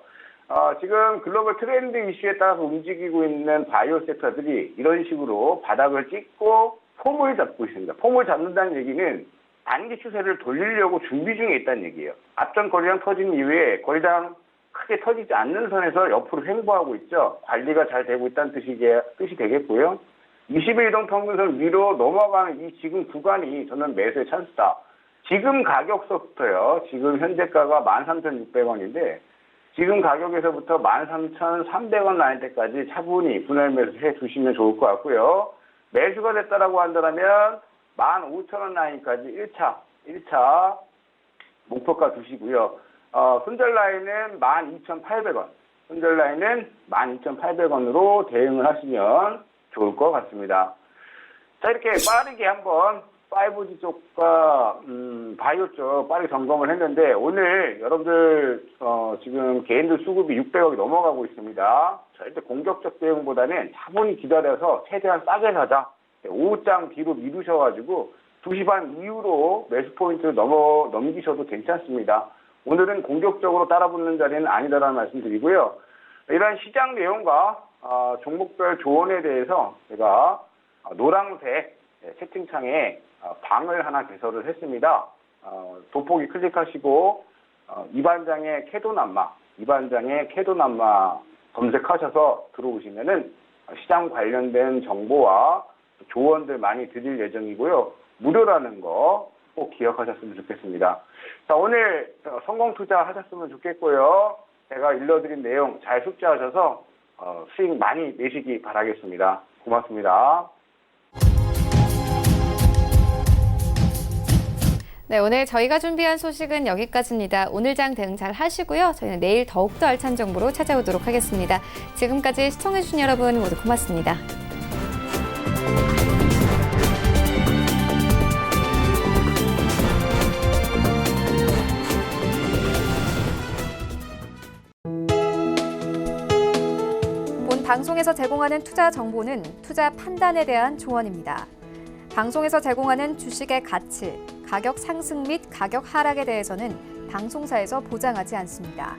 지금 글로벌 트렌드 이슈에 따라서 움직이고 있는 바이오 섹터들이 이런 식으로 바닥을 찍고 폼을 잡고 있습니다. 폼을 잡는다는 얘기는 단기 추세를 돌리려고 준비 중에 있다는 얘기예요. 앞전 거래량 터진 이후에 거래량 크게 터지지 않는 선에서 옆으로 횡보하고 있죠. 관리가 잘 되고 있다는 뜻이 되겠고요. 20일 이동 평균선 위로 넘어가는 이 지금 구간이 저는 매수의 찬스다. 지금 가격서부터요. 지금 현재가가 13,600원인데 지금 가격에서부터 13,300원 라인 때까지 차분히 분할 매수해 주시면 좋을 것 같고요. 매수가 됐다라고 한다면 15,000원 라인까지 1차 목표가 두시고요. 손절 라인은 12,800원. 손절 라인은 12,800원으로 대응을 하시면 좋을 것 같습니다. 자, 이렇게 빠르게 한번 5G 쪽과 바이오 쪽 빠르게 점검을 했는데 오늘 여러분들 지금 개인들 수급이 600억이 넘어가고 있습니다. 절대 공격적 대응보다는 차분히 기다려서 최대한 싸게 사자. 오후장 뒤로 미루셔가지고 2시 반 이후로 매수 포인트를 넘기셔도 괜찮습니다. 오늘은 공격적으로 따라붙는 자리는 아니다라는 말씀 드리고요. 이러한 시장 내용과 종목별 조언에 대해서 제가 노란색 채팅창에 방을 하나 개설을 했습니다. 돋보기 클릭하시고 이반장의 캐도남마 검색하셔서 들어오시면은 시장 관련된 정보와 조언들 많이 드릴 예정이고요. 무료라는 거 꼭 기억하셨으면 좋겠습니다. 자, 오늘 성공 투자하셨으면 좋겠고요. 제가 일러드린 내용 잘 숙지하셔서 수익 많이 내시기 바라겠습니다. 고맙습니다. 네, 오늘 저희가 준비한 소식은 여기까지입니다. 오늘 장 대응 잘 하시고요. 저희는 내일 더욱더 알찬 정보로 찾아오도록 하겠습니다. 지금까지 시청해주신 여러분 모두 고맙습니다. 본 방송에서 제공하는 투자 정보는 투자 판단에 대한 조언입니다. 방송에서 제공하는 주식의 가치, 가격 상승 및 가격 하락에 대해서는 방송사에서 보장하지 않습니다.